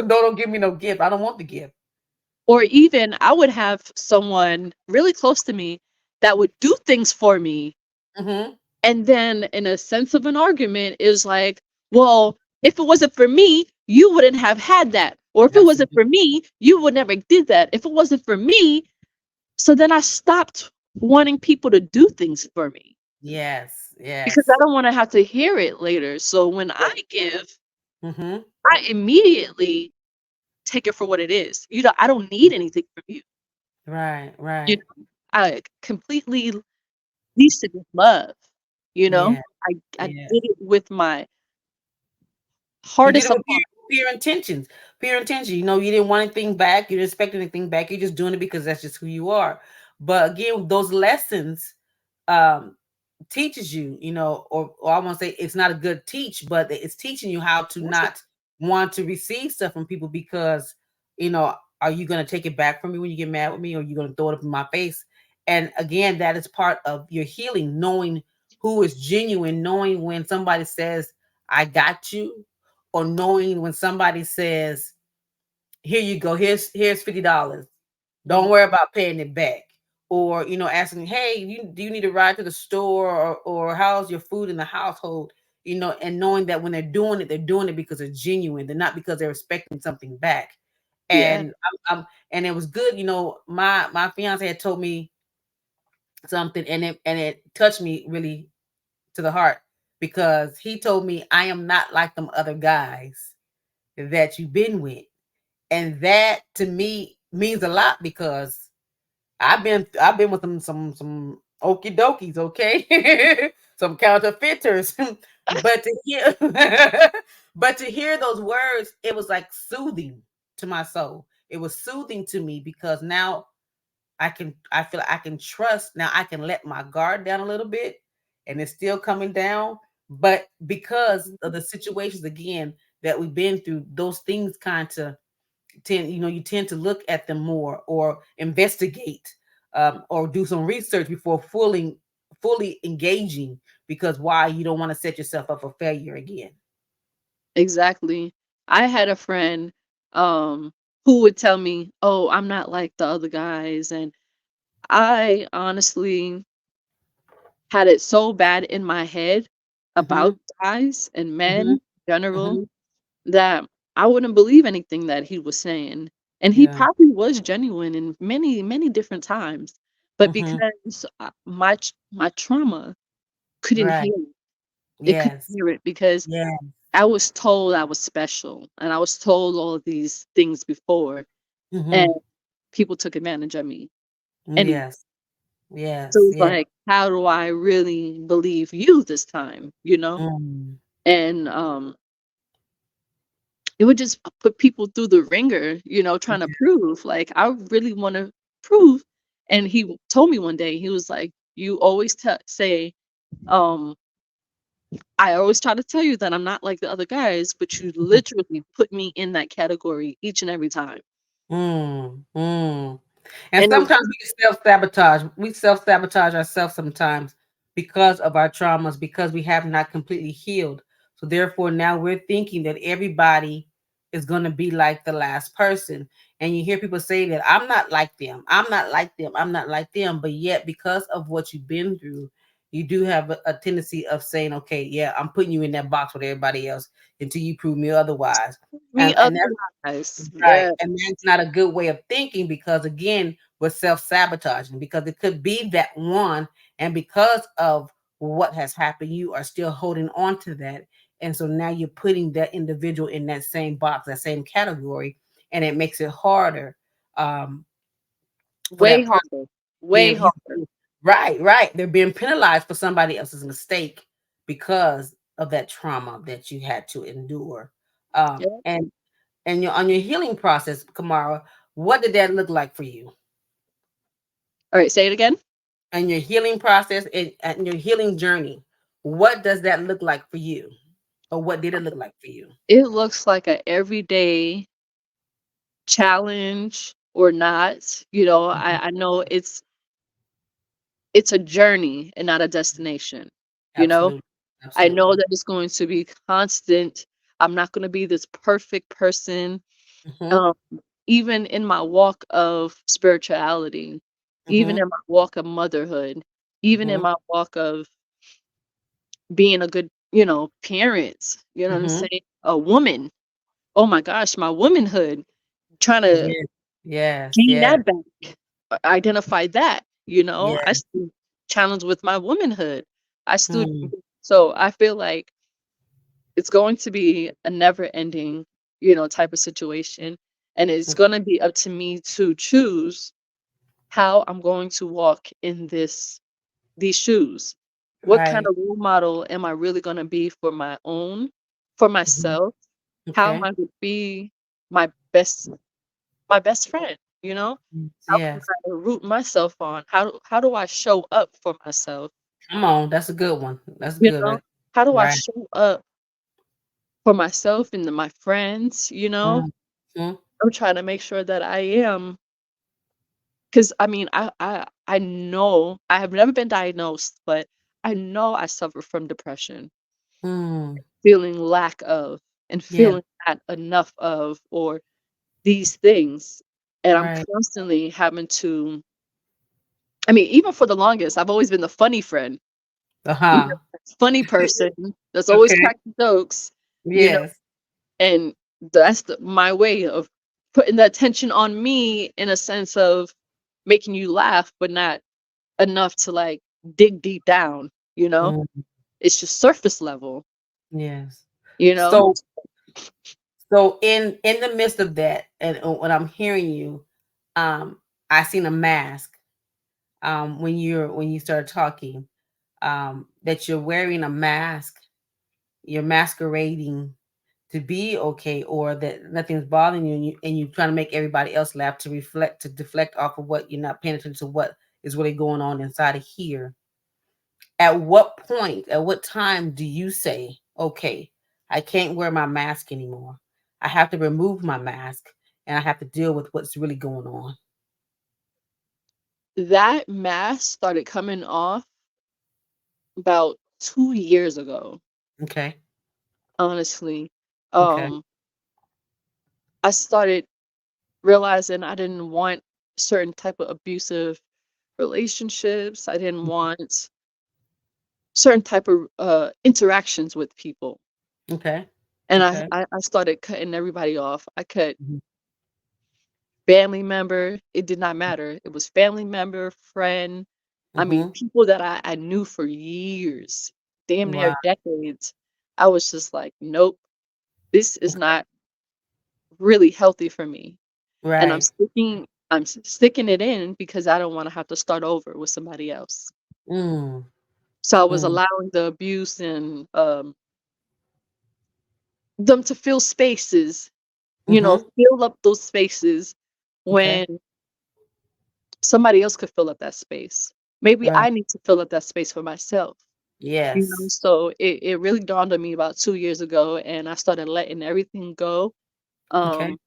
Don't give me no gift. I don't want the gift. Or even I would have someone really close to me that would do things for me, Hmm. and then in a sense of an argument is like, "Well, if it wasn't for me, you wouldn't have had that. Or if it wasn't Absolutely. for me, you would never did that. If it wasn't for me." So then I stopped wanting people to do things for me Yes. because I Yes. don't want to have to hear it later. So when I give, Mm-hmm. I immediately take it for what it is. I don't need anything from you. Right. You Right. know, I completely least to just love. You know, Yeah. I did Yeah. it with my You did it hardest of with heart. pure intentions. Pure intention. You know, you didn't want anything back. You didn't expect anything back. You're just doing it because that's just who you are. But again, those lessons, um, teaches you, you know, or I want to say it's not a good teach, but it's teaching you how to That's not want to receive stuff from people because, you know, are you going to take it back from me when you get mad with me, or are you going to throw it up in my face? And again, that is part of your healing, knowing who is genuine, knowing when somebody says, I got you, or knowing when somebody says, here you go, here's $50, don't Mhm. worry about paying it back. Or, you know, asking, hey, do you need a ride to the store, or how's your food in the household? You know, and knowing that when they're doing it because they're genuine. They're not because they're expecting something back. Yeah. And and it was good, you know, my fiance had told me something, and it touched me really to the heart, because he told me, I am not like them other guys that you've been with. And that to me means a lot, because I've been with some okie dokies, okay, some counterfeiters, but to hear but to hear those words, it was like soothing to my soul. It was soothing to me, because now I feel I can trust. Now I can let my guard down a little bit, and it's still coming down, but because of Mhm. the situations again that we've been through, those things kind of you tend to look at them more, or investigate, or do some research before fully engaging, because why? You don't want to set yourself up for failure again. Exactly. I had a friend, um, who would tell me, "Oh, I'm not like the other guys," and I honestly had it so bad in my head Mm-hmm. about guys and men Mm-hmm. in general Mm-hmm. that I wouldn't believe anything that he was saying. And he Yeah. probably was genuine in many, many different times. But Mm-hmm. because my trauma couldn't Right. hear it. It couldn't Yes. hear it because Yeah. I was told I was special and I was told all of these things before and Mm-hmm. people took advantage of me. Anyway, Yes. so Yes. it's Yeah. like, how do I really believe you this time? You know? Mm. And it would just put people through the ringer, trying to Yeah. prove, like, I really wanna prove. And he told me one day, he was like, "You always say, um, I always try to tell you that I'm not like the other guys, but you literally put me in that category each and every time." Mm. Mm. And And it sometimes was we self-sabotage. We self-sabotage ourselves sometimes because of our traumas, because we have not completely healed. So therefore now we're thinking that everybody is going to be like the last person. And you hear people say that I'm not like them. I'm not like them. I'm not like them. But yet, because of what you've been through, you do have a tendency of saying, okay, yeah, I'm putting you in that box with everybody else until you prove me otherwise. me And that's otherwise. right. Yeah. And that's not a good way of thinking, because again, we're self-sabotaging, because it could be that one, and because of what has happened, you are still holding on to that. And so now you're putting that individual in that same box, that same category, and it makes it harder, um, for Way that person harder. Way being harder. right, right. They're being penalized for somebody else's mistake because of that trauma that you had to endure. Yeah. And on your healing process, Kamara, what did that look like for you? Alright, say it again. And your healing process, and your healing journey, what does that look like for you? Or what did it look like for you? It looks like a everyday challenge or not, Mhm. I know it's a journey and not a destination, you know? Absolutely. I know Absolutely. that it's going to be constant. I'm not gonna be this perfect person, Hmm. um, even in my walk of spirituality, even Hmm. in my walk of motherhood, even in Hmm. my walk of being a good, parent, you know what I'm Hmm. saying? A woman. Oh my gosh, my womanhood, trying to Yes. Yes. gain Yes. that back, identify that. I Yeah. still challenge with my womanhood. I still Mm, so I feel like it's going to be a never ending, type of situation. And it's mm, going to be up to me to choose how I'm going to walk in these shoes. What kind right. of role model am I really going to be for Mhm. myself? How am Okay. I going to be my best, my best friend? Mm, How can yes. I root myself on? How do I show up for myself? Come on. That's a good one. That's You good. know, Right. how do I Right. show up for myself and my friends? Mhm. I'm trying to make sure that I am. 'Cause, I mean, I know I have never been diagnosed, but I know I suffer from depression, Mm. feeling lack of, and Yeah. feeling not enough of, or these things, and I'm Right. constantly having to. I mean, even for the longest, I've always been the funny friend, you know, Uh-huh. funny person that's always Okay. cracking jokes, you know, Yes. and that's my way of putting the attention on me in a sense of making you laugh, but not enough to, like, dig deep down, you know? Mm, It's just surface level, yes. you know? So in the midst of that, and when I'm hearing you, um, I seen a mask when you started talking, that you're wearing a mask, you're masquerading to be okay, or that nothing's bothering you, and you trying to make everybody else laugh to deflect off of what you're not paying attention to what is really going on inside of here. At what point, at what time do you say, okay, I can't wear my mask anymore? I have to remove my mask and I have to deal with what's really going on. That mask started coming off about 2 years ago, Okay. honestly. Okay. Um, I started realizing I didn't want certain type of abusive relationships. I didn't want certain type of, interactions with people, Okay. and I Okay. I I started cutting everybody off. I cut Mhm. family member, it did not matter. It was family member, friend, I mean, Mhm. people that I knew for years, damn near Wow. decades. I was just like, "Nope, this is not really healthy for me." And Right. I'm sticking it in because I don't wanna have to start over with somebody else. Mm. So I was Mm. allowing the abuse and, them to fill spaces, Mhm. fill up those spaces Okay. when somebody else could fill up that space. Maybe Right. I need to fill up that space for myself, Yes. so it really dawned on me about 2 years ago, and I started letting everything go, Okay. um,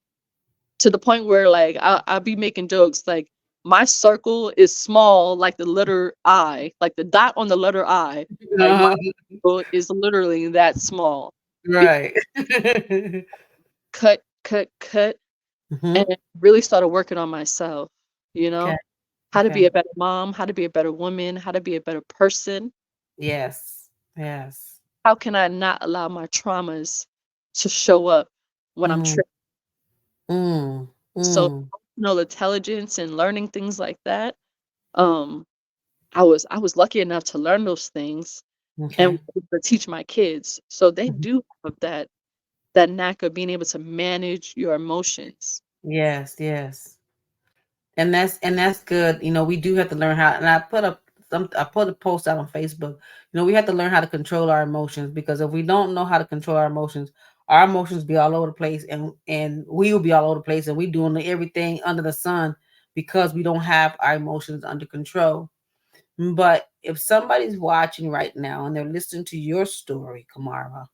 to the point where, like, I'll be making jokes, like, my circle is small like the letter I, like the dot on the letter I, like, my Uh-huh. circle is literally that small. Be Right. cut, cut, cut, and Mhm. really started working on myself, you Okay. know? How to be Okay. a better mom, how to be a better woman, how to be a better person. Yes. Yes. How can I not allow my traumas to show up when I'm Mm. tripped? Mm. So, Mm. emotional intelligence and learning things like that, um, I was lucky enough to learn those things and was Okay. able to teach my kids. So they Mhm. do have that knack of being able to manage your emotions. Yes, yes. And that's good. We do have to learn how, and I put a post out on Facebook. We have to learn how to control our emotions, because if we don't know how to control our emotions be all over the place, and we will be all over the place, and we doing everything under the sun because we don't have our emotions under control. But if somebody's watching right now and they're listening to your story, Kamara,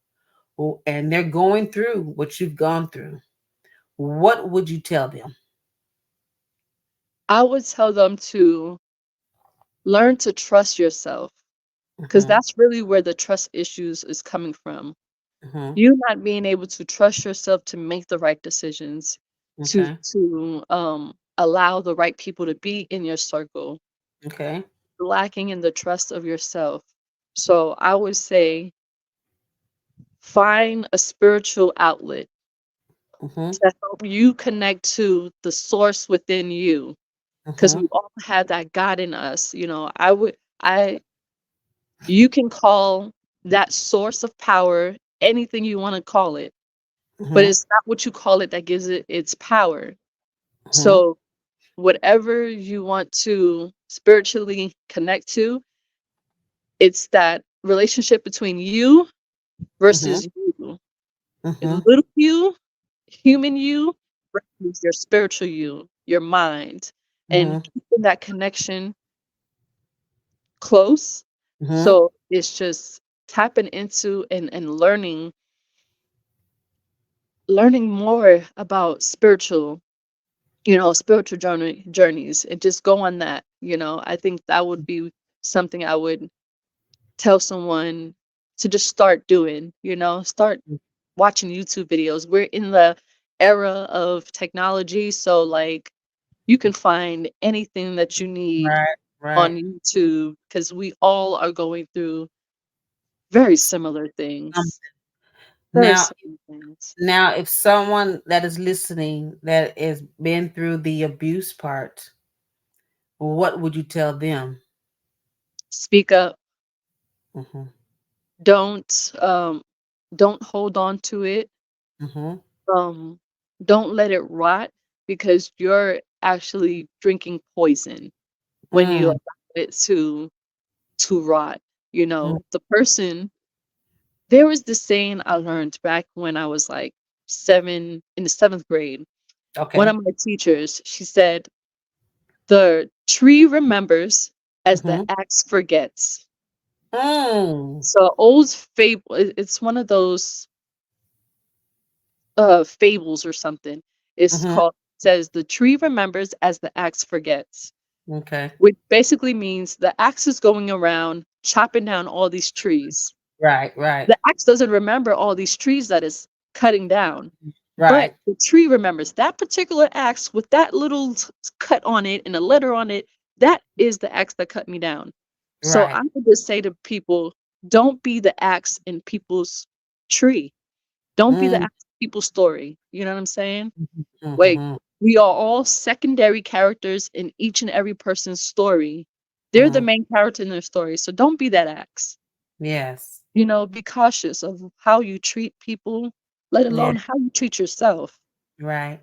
and they're going through what you've gone through, what would you tell them? I would tell them to learn to trust yourself, because Hmm. that's really where the trust issues is coming from. Hmm. You not being able to trust yourself to make the right decisions, to Okay. allow the right people to be in your circle, Okay. lacking in the trust of yourself. So I would say find a spiritual outlet Hmm. to help you connect to the source within you. because Mhm. we all have that God in us. I you can call that source of power anything you want to call it, but Mhm. it's not what you call it that gives it its power. Mhm. So whatever you want to spiritually connect to, it's that relationship between you Mhm. versus you. Mhm. Little you, human you versus your spiritual you, your mind, and Mhm. keeping that connection close. Mhm. So it's just tapping into and learning more about spiritual journeys, and just go on that. I think that would be something I would tell someone to just start doing. Start watching YouTube videos. We're in the era of technology, so like you can find anything that you need Right. on Right. YouTube because we all are going through very similar Um, things. Very now, similar things. if someone that is listening that has been through the abuse part, what would you tell them? Speak up. Mhm. Don't don't hold on to it. Mhm. Um, don't let it rot because you're actually drinking poison when you Mm. allow it to rot. Mm. The person There was this saying I learned back when I was like in the seventh grade. One Okay. of my teachers, she said, "The tree remembers as the Mhm. axe forgets." Mm. So old fable. It's one of those fables or something. It's Mhm. called says the tree remembers as the axe forgets, Okay. which basically means the axe is going around chopping down all these trees. Right. Right. The axe doesn't remember all these trees that is cutting down, but Right. the tree remembers that particular axe with that little cut on it and a letter on it. That is the axe that cut me down. So I Right. would just say to people, don't be the axe in people's tree. Don't be the Mm. axe in people's story. You know what I'm saying? Mhm. Like, Mhm. we are all secondary characters in each and every person's story. They're the Mhm. main character in their story. So don't be that axe. Yes. Be cautious of how you treat people, let Yeah. alone how you treat yourself, Right.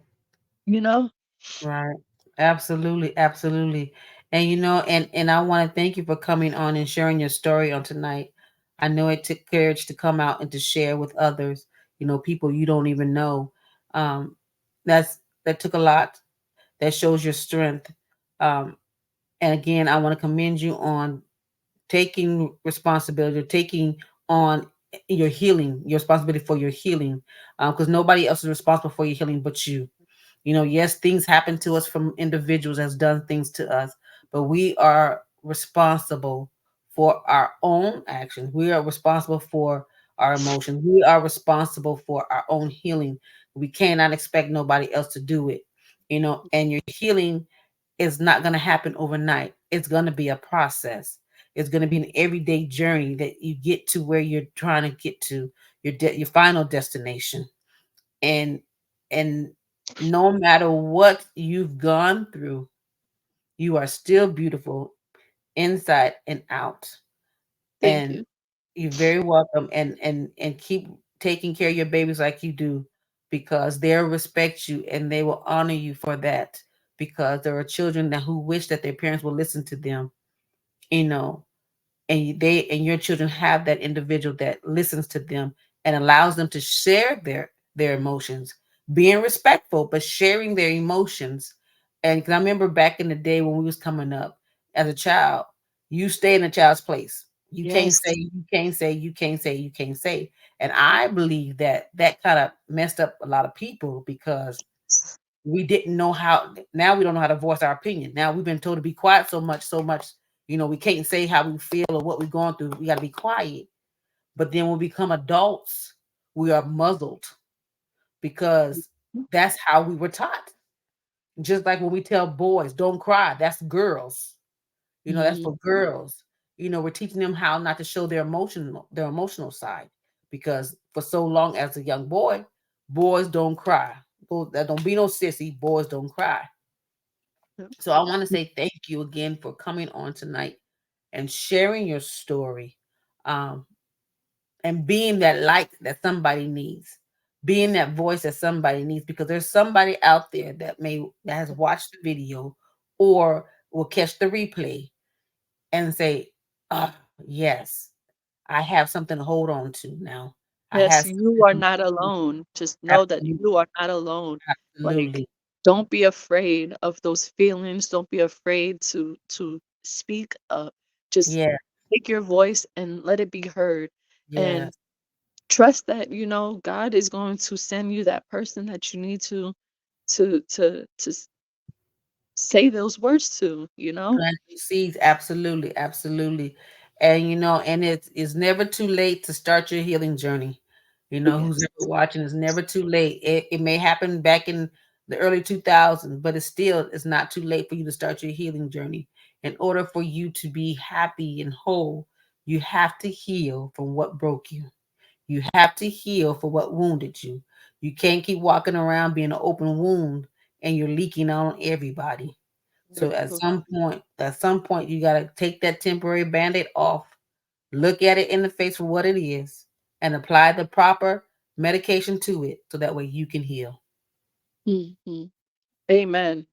you know? Right. Absolutely. Absolutely. And and I want to thank you for coming on and sharing your story on tonight. I know it took courage to come out and to share with others, people you don't even know. Um, that took a lot. That shows your strength. Um, and again, I want to commend you on taking responsibility, taking on your healing, your responsibility for your healing, because nobody else is responsible for your healing but you. Yes, things happen to us from individuals that's done things to us, but we are responsible for our own actions. We are responsible for our emotions. We are responsible for our own healing. We cannot expect nobody else to do it. And your healing is not going to happen overnight. It's going to be a process. It's going to be an everyday journey that you get to where you're trying to get to your final destination. And and no matter what you've gone through, you are still beautiful inside and out. Thank And you. you're very welcome. And keep taking care of your babies like you do, because they'll respect you and they will honor you for that, because there are children that who wish that their parents will listen to them, you know and your children have that individual that listens to them and allows them to share their emotions, being respectful but sharing their emotions. And 'cause I remember back in the day when we was coming up as a child, you stay in a child's place. You can't say, Yes. you can't say, you can't say, you can't say. And I believe that that kind of messed up a lot of people, because we didn't know how. Now we don't know how to voice our opinion. Now we've been told to be quiet so much. We can't say how we feel or what we're going through. We got to be quiet. But then when we become adults, we are muzzled, because that's how we were taught. Just like when we tell boys don't cry, that's girls. That's Mhm. for girls. We're teaching them how not to show their emotional side, because for so long as a young boy, boys don't cry. That don't be no sissy. Boys don't cry. Yep. So I want to say thank you again for coming on tonight and sharing your story, um, and being that light that somebody needs, being that voice that somebody needs, because there's somebody out there that has watched the video or will catch the replay and say, "Ah, yes, I have something to hold on to now. I Yes, have you something are to not move." alone. Just know that Absolutely, you are not alone. Like, absolutely, don't be afraid of those feelings. Don't be afraid to speak up. Just yeah, take your voice and let it be heard. And yes, trust that, God is going to send you that person that you need to say those words to, you know? planting seeds, absolutely, absolutely. And and it's never too late to start your healing journey. Who's Yes. ever watching, it's never too late. It may happen back in the early 2000s, but it's not too late for you to start your healing journey. In order for you to be happy and whole, you have to heal from what broke you. You have to heal for what wounded you. You can't keep walking around being an open wound and you're leaking on everybody. So at some point, you gotta take that temporary band-aid off, look at it in the face for what it is, and apply the proper medication to it so that way you can heal. Mhm. Amen.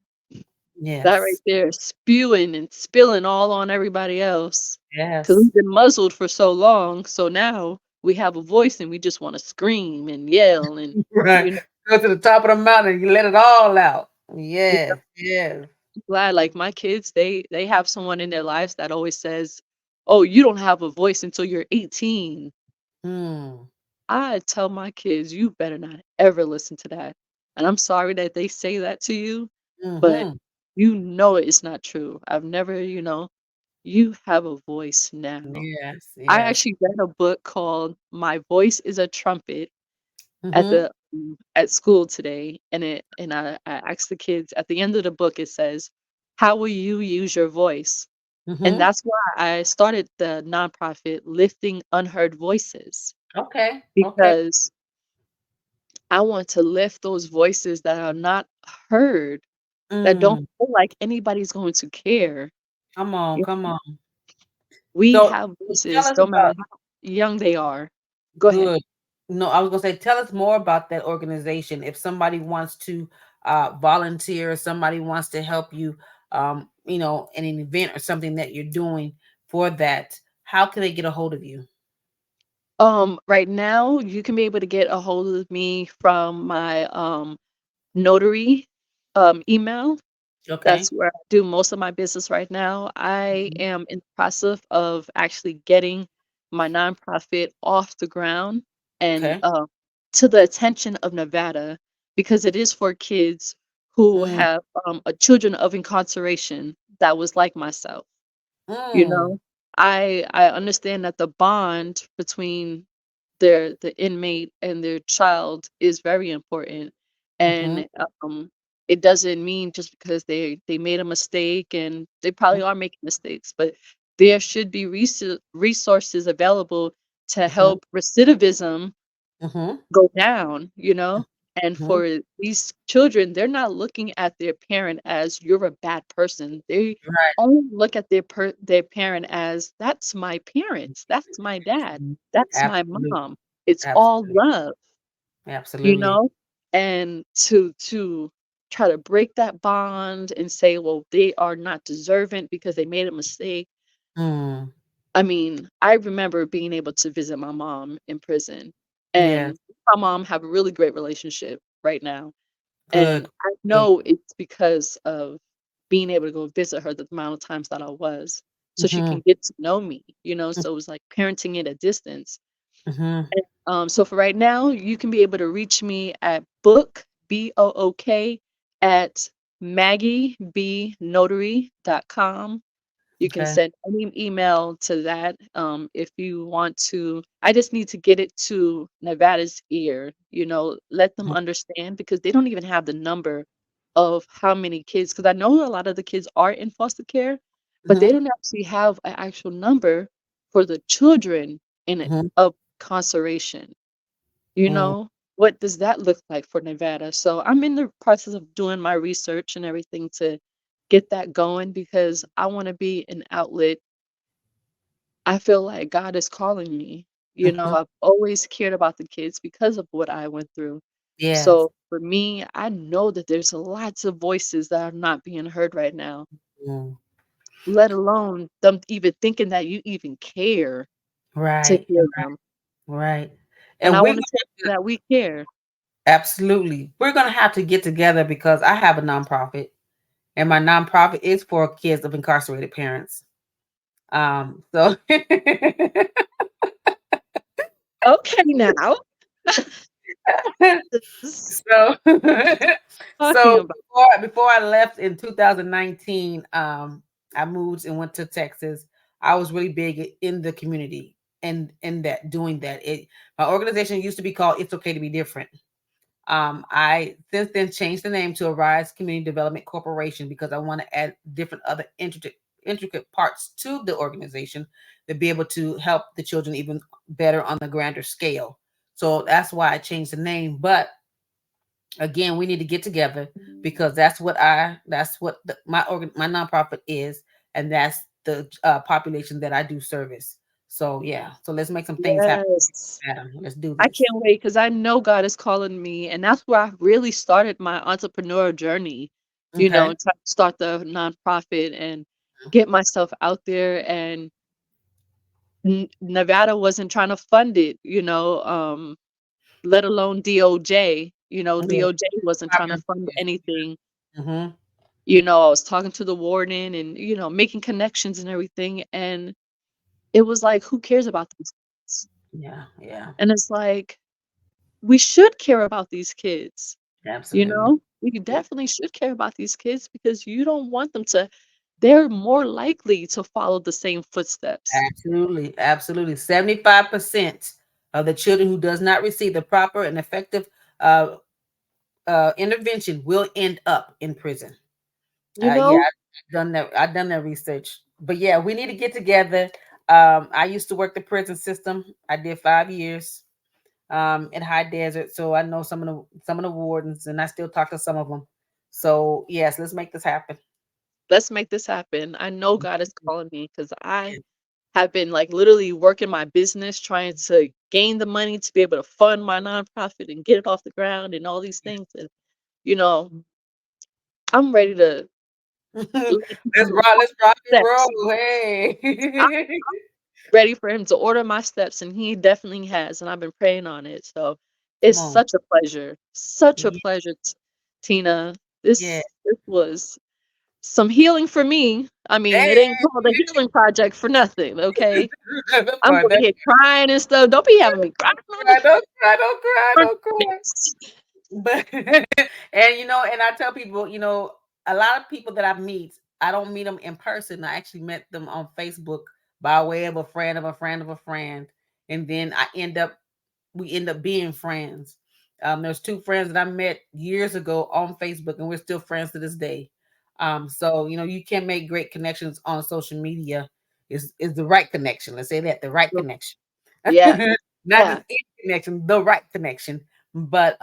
That right Yes. there, spewing and spilling all on everybody else, because 'cause Yes. we've been muzzled for so long, so now we have a voice and we just wanna scream and yell and, Right. you know, Go to the top of the mountain, you let it all out. yeah, Yes, yes. I'm glad, like, my kids, they have someone in their lives that always says, "Oh, you don't have a voice until you're 18." Hmm. I tell my kids, "You better not ever listen to that." And I'm sorry that they say that to you, but Mhm. it's not true. I've never, you have a voice now. Yes, I yes. actually read a book called My Voice is a Trumpet Mhm. at school today, and I asked the kids at the end of the book, it says, "How will you use your voice?" And Mhm. that's why I started the nonprofit Lifting Unheard Voices, Okay. Okay. because I want to lift those voices that are not heard, that don't Mm. feel like anybody's going to care. Come on, Y come on. We So have tell voices, us no matter about how young they are. Go ahead. good. No, I was gonna say, tell us more about that organization. If somebody wants to volunteer, somebody wants to help you, in an event or something that you're doing for that, how can they get a hold of you? Right now, you can be able to get a hold of me from my, notary, email. Okay. That's where I do most of my business right now. I Mhm. am in the process of actually getting my nonprofit off the ground and, Okay. to the attention of Nevada, because it is for kids who Mm. have, children of incarceration that was like myself. You Mm. know, I understand that the bond between the inmate and their child is very important, Mhm. and, it doesn't mean just because they made a mistake, and they probably are making mistakes, but there should be resources available to Mhm. help recidivism Mhm. go down, and Mhm. for these children, they're not looking at their parent as, "You're a bad person." They Right. only look at their parent as, "That's my parents. That's my dad. Mhm. That's my Absolutely. mom." It's all Absolutely. love, you Absolutely. know? And to try to break that bond and say, "Well, they are not deserving because they made a mistake." Mm. I mean, I remember being able to visit my mom in prison, Yes. and my mom have a really great relationship right now, Good. and I Good. know it's because of being able to go visit her the amount of times that I was, so she Mhm. can get to know me, so it was like parenting at a distance. Mhm. And, so for right now, you can be able to reach me at BOOK, at maggiebnotary.com. You can Okay. send any email to that, if you want to. I just need to get it to Nevada's ear, let them Mhm. understand, because they don't even have the number of how many kids, because I know a lot of the kids are in foster care, but they Mhm. don't actually have an actual number for the children in it Mhm. of incarceration. You Mm. know? What does that look like for Nevada? So I'm in the process of doing my research and everything to get that going because I wanna be an outlet. I feel like God is calling me. Mhm. I've always cared about the kids because of what I went through. Yes. So for me, I know that there's lots of voices that are not being heard right now, Mm. let alone them even thinking that you even care to Right, hear them. right. And And I we're wanna gonna tell them that we care. absolutely. We're gonna have to get together because I have a nonprofit, and my nonprofit is for kids of incarcerated parents. So Okay now. This so talking so about before I left in 2019, I moved and went to Texas. I was really big in the community and in that doing that. It My organization used to be called It's Okay to Be Different. I since then changed the name to Arise Community Development Corporation because I want to add different other intricate parts to the organization to be able to help the children even better on the grander scale. So that's why I changed the name. But again, we need to get together because that's what my nonprofit is, and that's the population that I do service. So yeah, so let's make some things happen, yes. Adam. Let's do I this. can't wait because I know God is calling me, and that's where I really started my entrepreneurial journey, Okay. trying to start the nonprofit and get myself out there, and Nevada wasn't trying to fund it, let alone DOJ. Yeah. DOJ wasn't trying to Department fund anything. Mhm. I was talking to the warden and, making connections and everything, and it was like, "Who cares about these kids?" Yeah, yeah. And it's like, we should care about these kids, you Absolutely. know? We Yeah. definitely should care about these kids because you don't want them to they're more likely to follow the same footsteps. Absolutely. Absolutely. 75% of the children who does not receive the proper and effective uh, intervention will end up in prison. You Yeah, know? I've done that. I've done that research. But yeah, we need to get together. I used to work the prison system. I did 5 years in High Desert, so I know some of the wardens, and I still talk to some of them. So yes, let's make this happen. Let's make this happen. I know God is calling me because I have been, like, literally working my business, trying to gain the money to be able to fund my nonprofit and get it off the ground and all these things, and, you know, I'm ready to let Let's him rock. Let's rock and steps. roll. I'm Hey, ready for him to order my steps, and he definitely has, and I've been praying on it, so come it's on. such a Yeah, pleasure, Tina. yeah. This was some healing for me. I mean, it ain't Hey, called a healing project for nothing, okay? that's I'm fine. over here crying and stuff. Don't be having me crying on the Don't cry, don't cry, on don't cry. this. But and and I tell people, a lot of people that I meet, I don't meet them in person. I actually met them on Facebook by way of a friend of a friend of a friend, and then we end up being friends. There's two friends that I met years ago on Facebook, and we're still friends to this day. So you can make great connections on social media. Is the right connection? Let's say that the right connection, Yeah, not yeah. just any connection, the right connection. But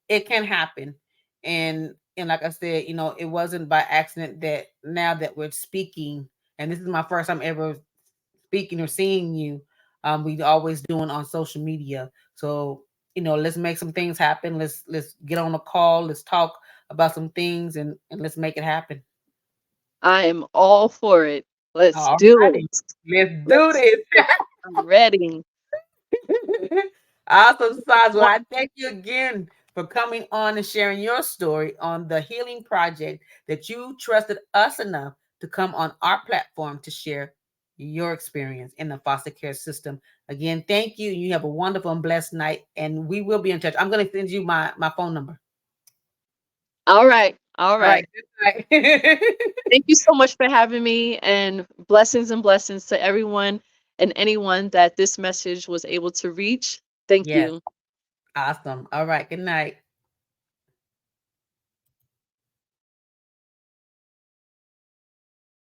it can happen, and like I said, it wasn't by accident that now that we're speaking, and this is my first time ever speaking or seeing you. We always doing on social media. So, let's make some things happen. Let's get on a call. Let's talk about some things and let's make it happen. I am all for it. Let's All do righty. it. Let's do Let's this. I'm ready. Awesome, Saz. Well, I thank you again for coming on and sharing your story on the healing project that you trusted us enough to come on our platform to share your experience in the foster care system. Again, thank you. You have a wonderful and blessed night, and we will be in touch. I'm going to send you my phone number. All right. All All right. right. Good night. Thank you so much for having me, and blessings to everyone and anyone that this message was able to reach. Thank Yes. you. Awesome. All right. Good night.